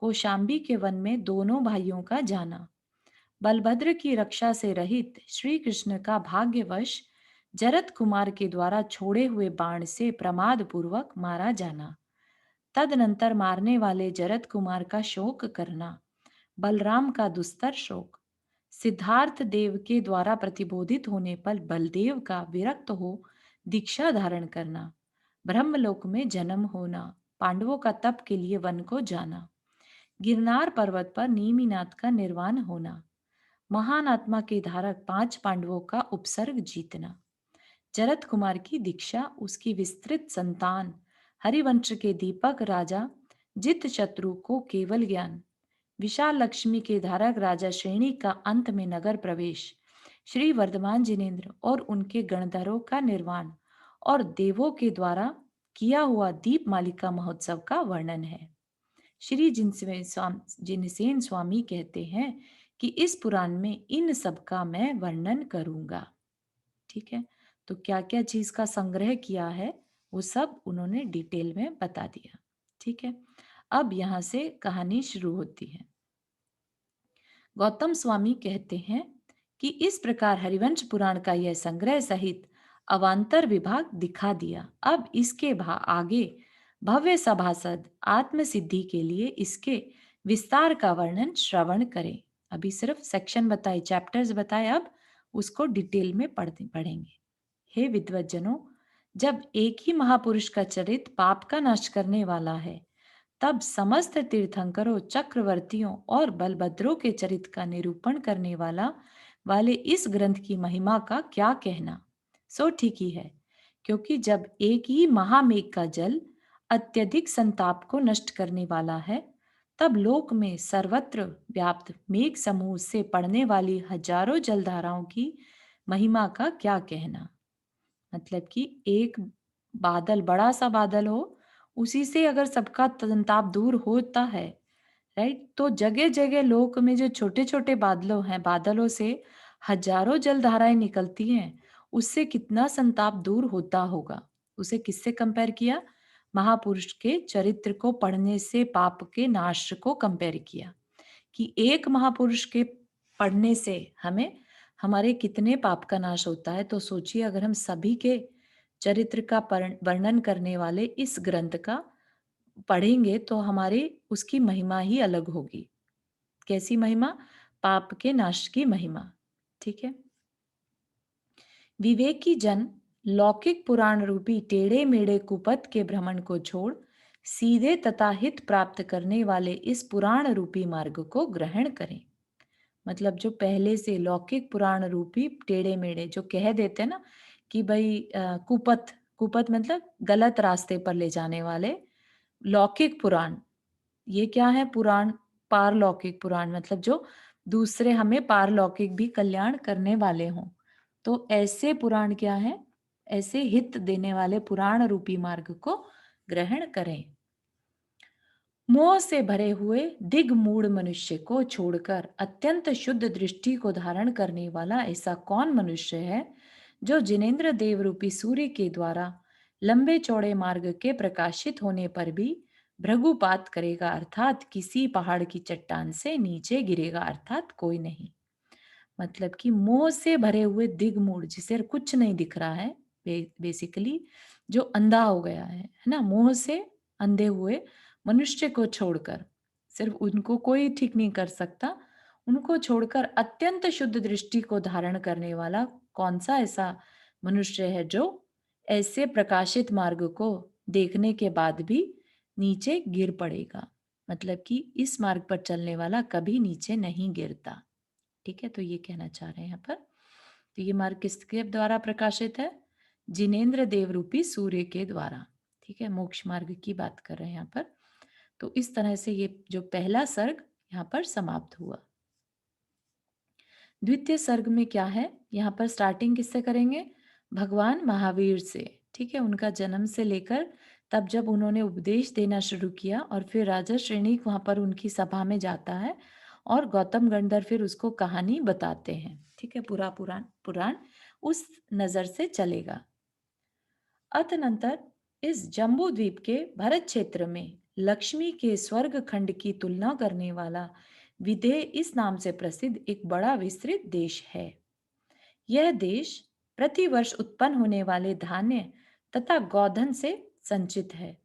A: कौशाम्बी के वन में दोनों भाइयों का जाना, बलभद्र की रक्षा से रहित श्री कृष्ण का भाग्यवश जरत कुमार के द्वारा छोड़े हुए बाण से प्रमाद पूर्वक मारा जाना, तदनंतर मारने वाले जरत कुमार का शोक करना, बलराम का दुस्तर शोक, सिद्धार्थ देव के द्वारा प्रतिबोधित होने पर बलदेव का विरक्त हो दीक्षा धारण करना, ब्रह्मलोक में जन्म होना, पांडवों का तप के लिए वन को जाना, गिरनार पर्वत पर नेमिनाथ का निर्वाण होना, महान आत्मा के धारक 5 पांडवों का उपसर्ग जीतना, जरत कुमार की दीक्षा, उसकी विस्तृत संतान, हरिवंश के दीपक राजा जित शत्रु को केवल ज्ञान, विशाल लक्ष्मी के धारक राजा श्रेणी का अंत में नगर प्रवेश, श्री वर्धमान जिनेन्द्र और उनके गणधरों का निर्वाण और देवों के द्वारा किया हुआ दीप मालिका महोत्सव का वर्णन है। श्री जिनसेन स्वामी कहते हैं कि इस पुराण में इन सब का मैं वर्णन करूंगा। ठीक है, तो क्या क्या चीज का संग्रह किया है वो सब उन्होंने डिटेल में बता दिया। ठीक है, अब यहां से कहानी शुरू होती है। गौतम स्वामी कहते हैं कि इस प्रकार हरिवंश पुराण का यह संग्रह सहित अवांतर विभाग दिखा दिया। अब इसके आगे भव्य सभासद आत्म सिद्धि के लिए इसके विस्तार का वर्णन श्रवण करें। अभी सिर्फ सेक्शन बताए, चैप्टर्स बताए, अब उसको डिटेल में पढ़ेंगे। हे विद्वज्जनों, जब एक ही महापुरुष का चरित्र पाप का नाश करने वाला है, तब समस्त तीर्थंकरों, चक्रवर्तियों और बलभद्रों के चरित्र का निरूपण करने वाले इस ग्रंथ की महिमा का क्या कहना। सो ठीक ही है, क्योंकि जब एक ही महामेघ का जल अत्यधिक संताप को नष्ट करने वाला है, तब लोक में सर्वत्र व्याप्त मेघ समूह से पड़ने वाली हजारों जलधाराओं की महिमा का क्या कहना। मतलब कि एक बादल, बड़ा सा बादल हो, उसी से अगर सबका संताप दूर होता है, राइट, तो जगह जगह लोक में जो छोटे छोटे बादलों हैं, बादलों से हजारों जलधाराएं निकलती हैं, उससे कितना संताप दूर होता होगा। उसे किससे कंपेयर किया? महापुरुष के चरित्र को पढ़ने से पाप के नाश को कंपेयर किया कि एक महापुरुष के पढ़ने से हमें हमारे कितने पाप का नाश होता है। तो सोचिए, अगर हम सभी के चरित्र का वर्णन करने वाले इस ग्रंथ का पढ़ेंगे तो हमारे उसकी महिमा ही अलग होगी। कैसी महिमा? पाप के नाश की महिमा। ठीक है, विवेकी जन लौकिक पुराण रूपी टेढ़े मेढ़े कुपथ के भ्रमण को छोड़ सीधे तथा हित प्राप्त करने वाले इस पुराण रूपी मार्ग को ग्रहण करें। मतलब जो पहले से लौकिक पुराण रूपी टेढ़े मेढ़े जो कह देते हैं ना कि भाई कुपथ, कुपथ मतलब गलत रास्ते पर ले जाने वाले, लौकिक पुराण, ये क्या है? पुराण पारलौकिक पुराण, मतलब जो दूसरे हमें पारलौकिक भी कल्याण करने वाले हों। तो ऐसे पुराण क्या है? ऐसे हित देने वाले पुराण रूपी मार्ग को ग्रहण करें। मोह से भरे हुए दिग्मूढ़ मनुष्य को छोड़कर अत्यंत शुद्ध दृष्टि को धारण करने वाला ऐसा कौन मनुष्य है जो जिनेन्द्र देव रूपी सूर्य के द्वारा लंबे चौड़े मार्ग के प्रकाशित होने पर भी भृगुपात करेगा, अर्थात किसी पहाड़ की चट्टान से नीचे गिरेगा, अर्थात कोई नहीं। मतलब कि मोह से भरे हुए दिग्मूढ़, जिसे कुछ नहीं दिख रहा है, बेसिकली जो अंधा हो गया है ना, मोह से अंधे हुए मनुष्य को छोड़कर, सिर्फ उनको कोई ठीक नहीं कर सकता, उनको छोड़कर अत्यंत शुद्ध दृष्टि को धारण करने वाला कौन सा ऐसा मनुष्य है जो ऐसे प्रकाशित मार्ग को देखने के बाद भी नीचे गिर पड़ेगा। मतलब कि इस मार्ग पर चलने वाला कभी नीचे नहीं गिरता। ठीक है, तो ये कहना चाह रहे हैं यहाँ पर। तो ये मार्ग किसके द्वारा प्रकाशित है? जिनेन्द्र देव रूपी सूर्य के द्वारा। ठीक है, मोक्ष मार्ग की बात कर रहे हैं यहाँ पर। तो इस तरह से ये जो पहला सर्ग यहाँ पर समाप्त हुआ। द्वितीय सर्ग में क्या है? यहाँ पर स्टार्टिंग किससे करेंगे? भगवान महावीर से। ठीक है, उनका जन्म से लेकर तब जब उन्होंने उपदेश देना शुरू किया और फिर राजा श्रेणी वहां पर उनकी सभा में जाता है और गौतम गंधर्व फिर उसको कहानी बताते हैं। ठीक है, पूरा पुराण उस नजर से चलेगा। अतनंतर इस जम्बू द्वीप के भरत क्षेत्र में लक्ष्मी के स्वर्ग खंड की तुलना करने वाला विदेह इस नाम से प्रसिद्ध एक बड़ा विस्तृत देश है। यह देश प्रतिवर्ष उत्पन्न होने वाले धान्य तथा गोधन से संचित है।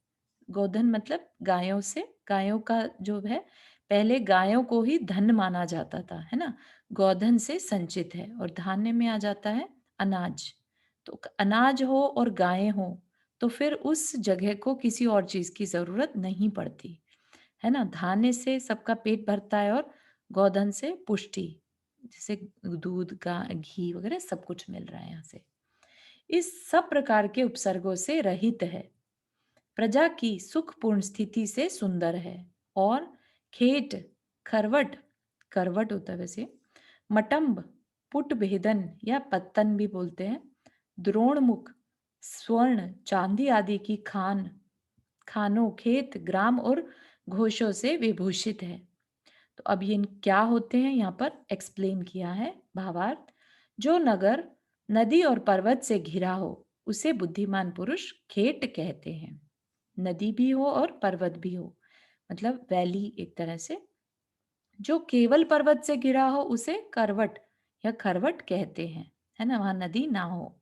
A: गोधन मतलब गायों से, गायों का जो है पहले गायों को ही धन माना जाता था, है ना? गोधन से संचित है और धान्य में आ जाता है अनाज। तो अनाज हो और गायें हो तो फिर उस जगह को किसी और चीज की जरूरत नहीं पड़ती, है ना? धान्य से सबका पेट भरता है और गोधन से पुष्टि, जैसे दूध का घी वगैरह सब कुछ मिल रहा है यहाँ से। इस सब प्रकार के उपसर्गों से रहित है, प्रजा की सुखपूर्ण स्थिति से सुंदर है और खेट, खरवट, करवट होता है वैसे, मटम्ब, पुट भेदन या पत्तन भी बोलते हैं, द्रोणमुख, स्वर्ण, चांदी आदि की खानों, खेत, ग्राम और घोषों से विभूषित है। तो अब ये क्या होते हैं यहाँ पर एक्सप्लेन किया है भावार्थ। जो नगर नदी और पर्वत से घिरा हो उसे बुद्धिमान पुरुष खेट कहते हैं। नदी भी हो और पर्वत भी हो, मतलब वैली एक तरह से। जो केवल पर्वत से घिरा हो उसे करवट या खरवट कहते हैं, है ना, वहां नदी ना हो।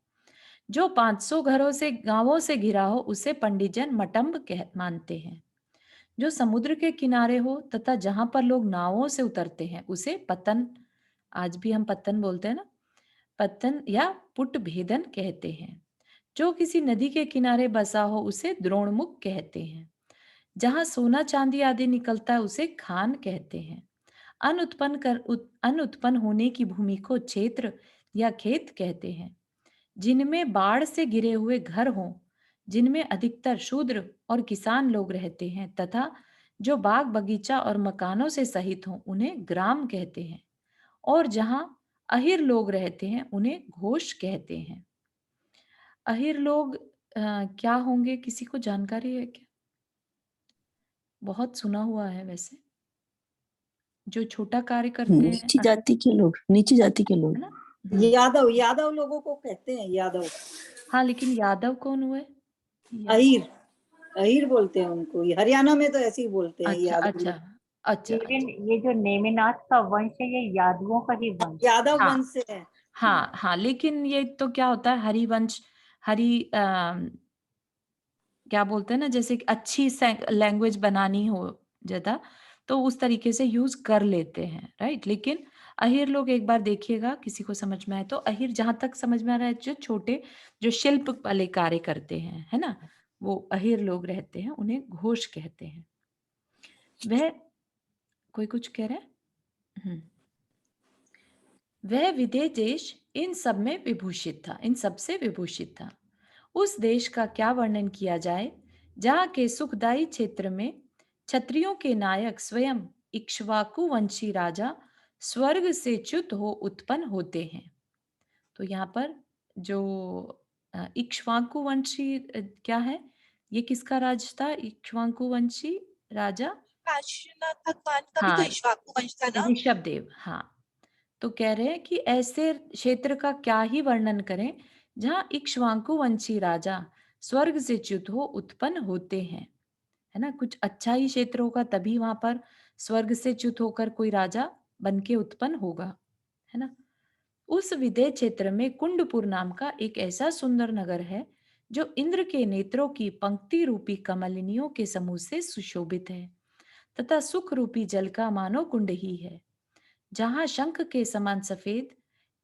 A: जो 500 घरों से गांवों से घिरा हो उसे पंडितजन मटम्ब कह मानते हैं। जो समुद्र के किनारे हो तथा जहां पर लोग नावों से उतरते हैं उसे पतन, आज भी हम पतन बोलते हैं ना, पतन या पुट भेदन कहते हैं। जो किसी नदी के किनारे बसा हो उसे द्रोणमुख कहते हैं। जहां सोना चांदी आदि निकलता है उसे खान कहते हैं। अन्न उत्पन्न होने की भूमि को क्षेत्र या खेत कहते हैं। जिनमें बाढ़ से घिरे हुए घर हों, जिनमें अधिकतर शूद्र और किसान लोग रहते हैं तथा जो बाग बगीचा और मकानों से सहित हों उन्हें ग्राम कहते हैं। और जहां अहिर लोग रहते हैं उन्हें घोष कहते हैं। अहिर लोग क्या होंगे, किसी को जानकारी है क्या? बहुत सुना हुआ है वैसे, जो छोटा कार्य करते हैं,
F: नीची जाति के लोग, नीची जाति के लोग।
A: है ना?
G: यादव, यादव लोगों को कहते हैं यादव।
A: हाँ, लेकिन यादव कौन हुए?
G: अहीर, अहीर बोलते हैं उनको, हरियाणा में तो ऐसे ही बोलते हैं
A: अच्छा
G: यादव
A: अच्छा
G: लोग।
A: अच्छा अच्छा।
B: ये जो नेमिनाथ का वंश है ये यादवों का ही वंश।
G: यादव
A: हाँ
G: वंश से है।
A: हाँ हाँ, लेकिन ये तो क्या होता है, हरिवंश, हरि क्या बोलते हैं ना, जैसे कि अच्छी लैंग्वेज बनानी हो ज्यादा तो उस तरीके से यूज कर लेते हैं, राइट। लेकिन अहिर लोग एक बार देखिएगा, किसी को समझ में आए तो। अहिर जहां तक समझ में आ रहा है, जो छोटे, जो शिल्प वाले कार्य करते हैं, है ना, वो अहिर लोग रहते हैं, उन्हें घोष कहते हैं। वह कोई कुछ कह रहे हैं? वह विदेह देश इन सब में विभूषित था, इन सब से विभूषित था। उस देश का क्या वर्णन किया जाए जहाँ के सुखदायी क्षेत्र में क्षत्रियों के नायक स्वयं इक्ष्वाकु वंशी राजा स्वर्ग से च्युत हो उत्पन्न होते हैं। तो यहाँ पर जो इक्ष्वाकु वंशी क्या है, ये किसका राज था? इक्ष्वाकु वंशी राजा,
E: काशीनाथ भगवान का भी तो
A: हाँ,
E: इक्ष्वाकु वंश था ना।
A: ऋषभ देव। हाँ, तो कह रहे हैं कि ऐसे क्षेत्र का क्या ही वर्णन करें जहां इक्ष्वाकु वंशी राजा स्वर्ग से च्युत हो उत्पन्न होते हैं, है ना। कुछ अच्छा ही क्षेत्र होगा तभी वहां पर स्वर्ग से च्युत होकर कोई राजा बन के उत्पन्न होगा, है ना। उस विदेह क्षेत्र में कुंडपुर नाम का एक ऐसा सुंदर नगर है जो इंद्र के नेत्रों की पंक्ति रूपी कमलिनियों के समूह से सुशोभित है तथा सुख रूपी जल का मानो कुंड ही है। जहां शंख के समान सफेद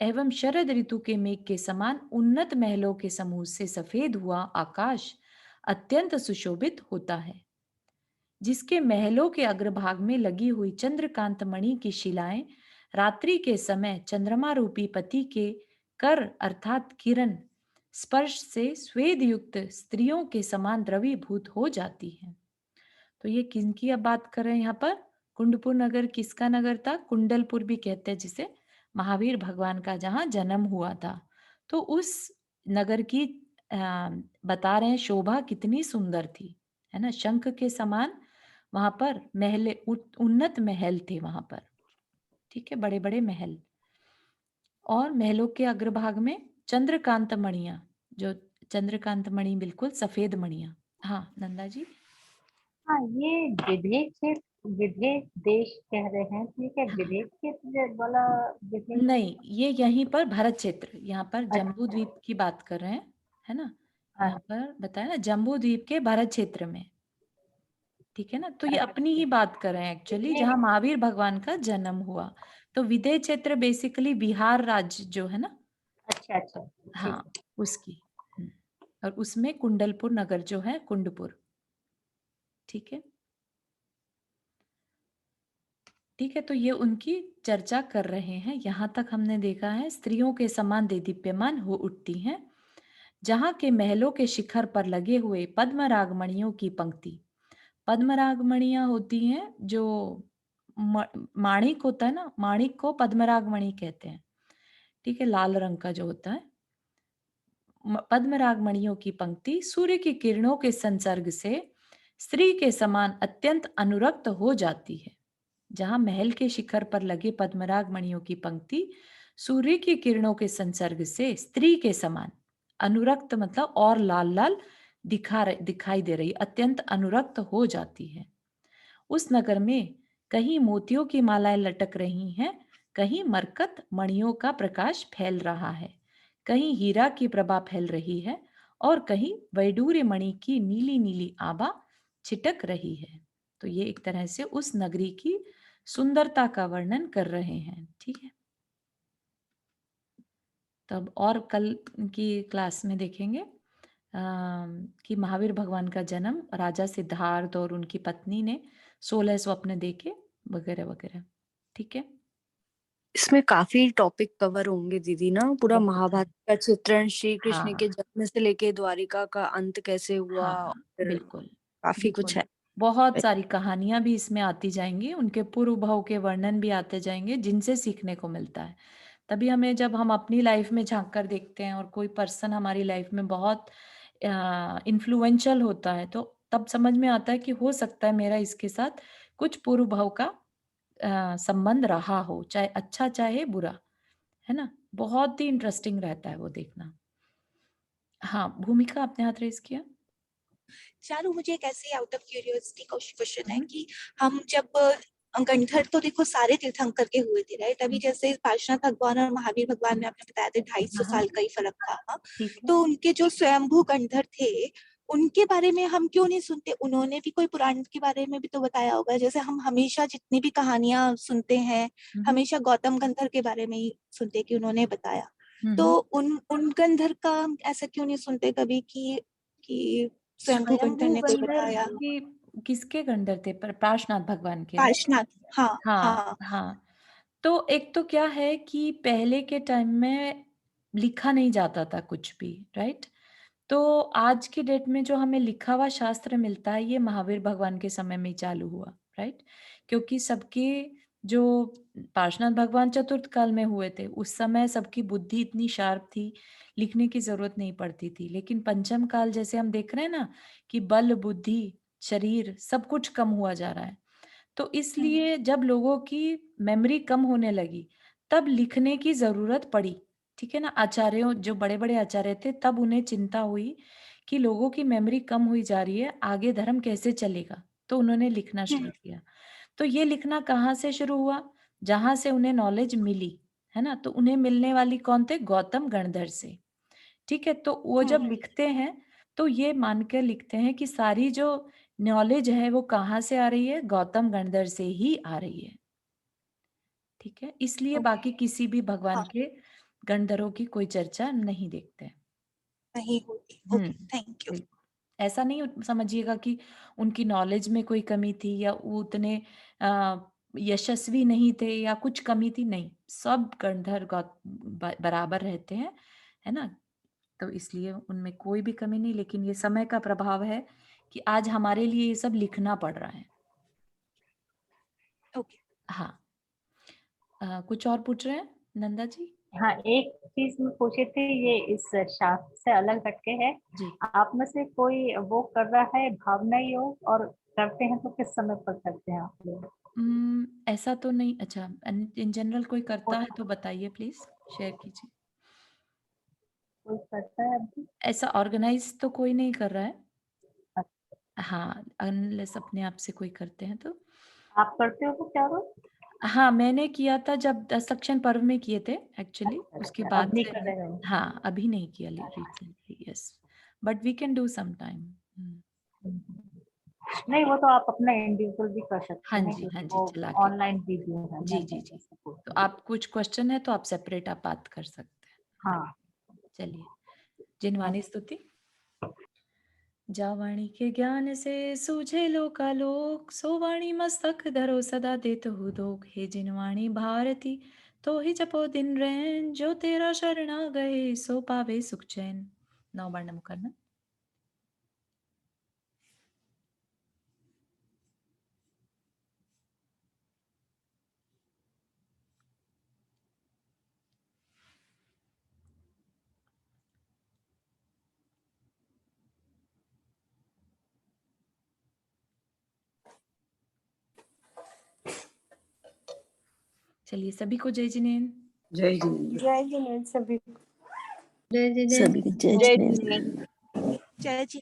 A: एवं शरद ऋतु के मेघ के समान उन्नत महलों के समूह से सफेद हुआ आकाश अत्यंत सुशोभित होता है, जिसके महलों के अग्रभाग में लगी हुई चंद्रकांत मणि की शिलाएं रात्रि के समय चंद्रमा रूपी पति के कर अर्थात किरण स्पर्श से स्वेद युक्त स्त्रियों के समान द्रवीभूत हो जाती हैं। तो ये किनकी अब बात कर रहे हैं यहाँ पर? कुंडपुर नगर किसका नगर था? कुंडलपुर भी कहते हैं जिसे, महावीर भगवान का जहाँ जन्म हुआ था। तो उस नगर की बता रहे हैं शोभा कितनी सुंदर थी, है ना। शंख के समान वहां पर महल, उन्नत महल थे वहां पर, ठीक है, बड़े बड़े महल। और महलों के अग्रभाग में चंद्रकांत मणियां, जो चंद्रकांत मणि बिल्कुल सफेद मणियां। हाँ नंदा जी।
B: हाँ, ये विदेह क्षेत्र, विदेह देश कह रहे हैं, ठीक है।
A: हाँ,
B: विदेह क्षेत्र वाला विदेह,
A: नहीं, ये यहीं पर भरत क्षेत्र, यहाँ पर जम्बू
B: अच्छा
A: द्वीप की बात कर रहे हैं, है ना।
B: हाँ
A: यहाँ पर बताया ना, जम्बू द्वीप के भरत क्षेत्र में, ठीक है ना। तो ये अपनी ही बात कर रहे हैं एक्चुअली, जहाँ महावीर भगवान का जन्म हुआ। तो विदेह क्षेत्र बेसिकली बिहार राज्य जो है ना,
B: अच्छा अच्छा,
A: हाँ,
B: ठीक।
A: उसकी। और उसमें कुंडलपुर नगर जो है, कुंडपुर। ठीक है, ठीक है। तो ये उनकी चर्चा कर रहे हैं। यहाँ तक हमने देखा है, स्त्रियों के समान देदीप्यमान हो उठती हैं, जहाँ के महलों के शिखर पर लगे हुए पद्मराग मणियों की पंक्ति। पद्मराग मणियां होती हैं जो माणिक होता है ना, माणिक को पद्मराग मणि कहते हैं। ठीक है, लाल रंग का जो होता है। पद्मराग मणियों की पंक्ति सूर्य की किरणों के संसर्ग से स्त्री के समान अत्यंत अनुरक्त हो जाती है। जहां महल के शिखर पर लगे पद्मराग मणियों की पंक्ति सूर्य की किरणों के संसर्ग से स्त्री के समान अनुरक्त, मतलब और लाल लाल दिखाई दे रही, अत्यंत अनुरक्त हो जाती है। उस नगर में कहीं मोतियों की मालाएं लटक रही हैं, कहीं मरकत मणियों का प्रकाश फैल रहा है, कहीं हीरा की प्रभा फैल रही है, और कहीं वैडूर्य मणि की नीली नीली आभा छिटक रही है। तो ये एक तरह से उस नगरी की सुंदरता का वर्णन कर रहे हैं। ठीक है, तब और कल की क्लास में देखेंगे कि महावीर भगवान का जन्म राजा सिद्धार्थ और उनकी पत्नी ने 16 स्वप्न देखे, वगैरह वगैरह। ठीक है,
F: इसमें काफी टॉपिक कवर होंगे दीदी ना, पूरा
A: बहुत
F: महाभारत
A: है।
F: का चित्रण, श्री कृष्ण
A: हाँ
F: के जन्म से लेके द्वारिका का अंत कैसे हुआ,
A: हाँ,
F: और
A: बिल्कुल
F: काफी कुछ
A: बिल्कुल।
F: है।
A: बहुत सारी कहानियां भी इसमें आती जाएंगी, उनके पूर्व भाव के वर्णन भी आते जाएंगे, जिनसे सीखने को मिलता है। तभी हमें, जब हम अपनी लाइफ में झांक कर देखते हैं और कोई पर्सन हमारी लाइफ में बहुत इन्फ्लुएंशियल होता है, तो तब समझ में आता है कि हो सकता है मेरा इसके साथ कुछ पूर्व भाव का संबंध रहा हो, चाहे अच्छा चाहे बुरा, है ना। बहुत ही इंटरेस्टिंग रहता है वो देखना। हाँ, भूमिका आपने हाथ रेस किया।
E: चारू, मुझे एक ऐसे आउट ऑफ क्यूरियोसिटी क्वेश्चन है
A: हम्म,
E: कि हम जब गणधर तो देखो सारे तीर्थंकर के हुए थे, राइट? अभी जैसे पार्श्वनाथ भगवान और महावीर भगवान में आपने बताया था 250
A: हाँ,
E: साल का ही फर्क था, हाँ?
A: ठीक है।
E: तो उनके जो स्वयंभू गणधर थे, उनके बारे में हम क्यों नहीं सुनते? उन्होंने भी कोई पुराण के बारे में भी तो बताया होगा। जैसे हम हमेशा जितनी भी कहानियां सुनते हैं,
A: हम्म,
E: हमेशा गौतम गंधर के बारे में ही सुनते कि उन्होंने बताया। तो
A: हम्म।
E: उन गंधर का हम ऐसा क्यों नहीं सुनते कभी कि स्वयंभू गंधर
A: स्वयंभू
E: ने कुछ
A: गंधर्व
E: बताया?
A: की, किसके गंधर्व थे? पार्श्वनाथ भगवान के ना?
E: पार्श्वनाथ, हाँ
A: हाँ
E: हाँ।
A: हाँ। तो एक तो क्या है कि पहले के टाइम में लिखा नहीं जाता था कुछ भी, राइट। तो आज की डेट में जो हमें लिखा हुआ शास्त्र मिलता है, ये महावीर भगवान के समय में ही चालू हुआ, राइट। क्योंकि सबकी जो पार्श्वनाथ भगवान चतुर्थ काल में हुए थे, उस समय सबकी बुद्धि इतनी शार्प थी, लिखने की जरूरत नहीं पड़ती थी। लेकिन पंचम काल जैसे हम देख रहे हैं ना, कि बल बुद्धि शरीर सब कुछ कम हुआ जा रहा है, तो इसलिए जब लोगों की मेमोरी कम होने लगी, तब लिखने की जरूरत पड़ी। ठीक है ना। आचार्यों, जो बड़े बड़े आचार्य थे, तब उन्हें चिंता हुई कि लोगों की मेमोरी कम हुई जा रही है, आगे धर्म कैसे चलेगा, तो उन्होंने लिखना शुरू किया। तो ये लिखना कहाँ से शुरू हुआ? जहां से उन्हें नॉलेज मिली, है ना। तो उन्हें मिलने वाली कौन थे? गौतम गणधर से। ठीक है, तो वो जब लिखते हैं, तो ये मान के लिखते हैं कि सारी जो नॉलेज है वो कहाँ से आ रही है? गौतम गणधर से ही आ रही है। ठीक है, इसलिए बाकी
E: ओके,
A: किसी भी भगवान
E: हाँ,
A: के गणधरों की कोई चर्चा नहीं देखते।
E: नहीं होती।
A: हम्म,
E: ओके, थैंक यू।
A: बिल्कुल। ऐसा नहीं समझिएगा कि उनकी नॉलेज में कोई कमी थी, या वो उतने अ, यशस्वी नहीं थे, या कुछ कमी थी, नहीं। सब गणधर बराबर रहते हैं, है ना। तो इसलिए उनमें कोई भी कमी नहीं, लेकिन ये समय का प्रभाव है कि आज हमारे लिए ये सब लिखना पड़ रहा है।
E: ओके।
A: हाँ, कुछ और पूछ रहे हैं नंदा जी?
B: हाँ, एक चीज में पूछे थे, ये इस शास्त्र से अलग हटके है।
A: जी।
B: आप में से कोई वो कर रहा है भावना योग, और करते हैं तो किस समय पर करते हैं आप लोग?
A: ऐसा तो नहीं। अच्छा, इन जनरल कोई करता है
B: कोई
A: तो बताइए, प्लीज शेयर कीजिए।
B: कोई करता है अभी?
A: ऐसा ऑर्गेनाइज तो कोई नहीं कर रहा है।
B: अच्छा,
A: हाँ, अनलेस अपने आप से कोई करते हैं तो।
B: आप करते हो तो क्या हो?
A: हाँ, मैंने किया था जब दशक्षण पर्व में किए थे एक्चुअली, उसके
B: अच्छा,
A: बाद
B: अब नहीं
A: से
B: कर
A: नहीं।
B: रहे हो?
A: हाँ, अभी नहीं किया recently, yes. But we can do some time.
B: Hmm. नहीं वो तो आप अपना इंडिविजुअल भी कर सकते
A: हाँ
B: हैं
A: जी,
B: क्योंकि
A: हाँ जी,
B: वो
A: चला के।
B: ऑनलाइन वीडियो है
A: जी,
B: मैं
A: जी,
B: कैसे
A: जी।
B: support
A: तो
B: करूँ?
A: आप कुछ क्वेश्चन है तो आप सेपरेट आप बात कर सकते हैं।
B: हाँ
A: चलिए, जिनवानी स्तुति। जा वाणी के ज्ञान से सूझे लोकालोक, सो वाणी मस्तक धरो सदा देत हु दोख। हे जिनवाणी भारती तो ही जपो दिन रैन, जो तेरा शरणा गए सो पावे सुख चैन। नौ बार नम करना। चलिए, सभी को जय जिनेन्द्र।
G: जय जिनेन्द्र।
C: जय जिनेन्द्र सभी को।
H: जय जिनेन्द्र।
F: सभी को जय
B: जय
F: जिनेन्द्र।
B: जिनेन्द्र।
E: जय जी।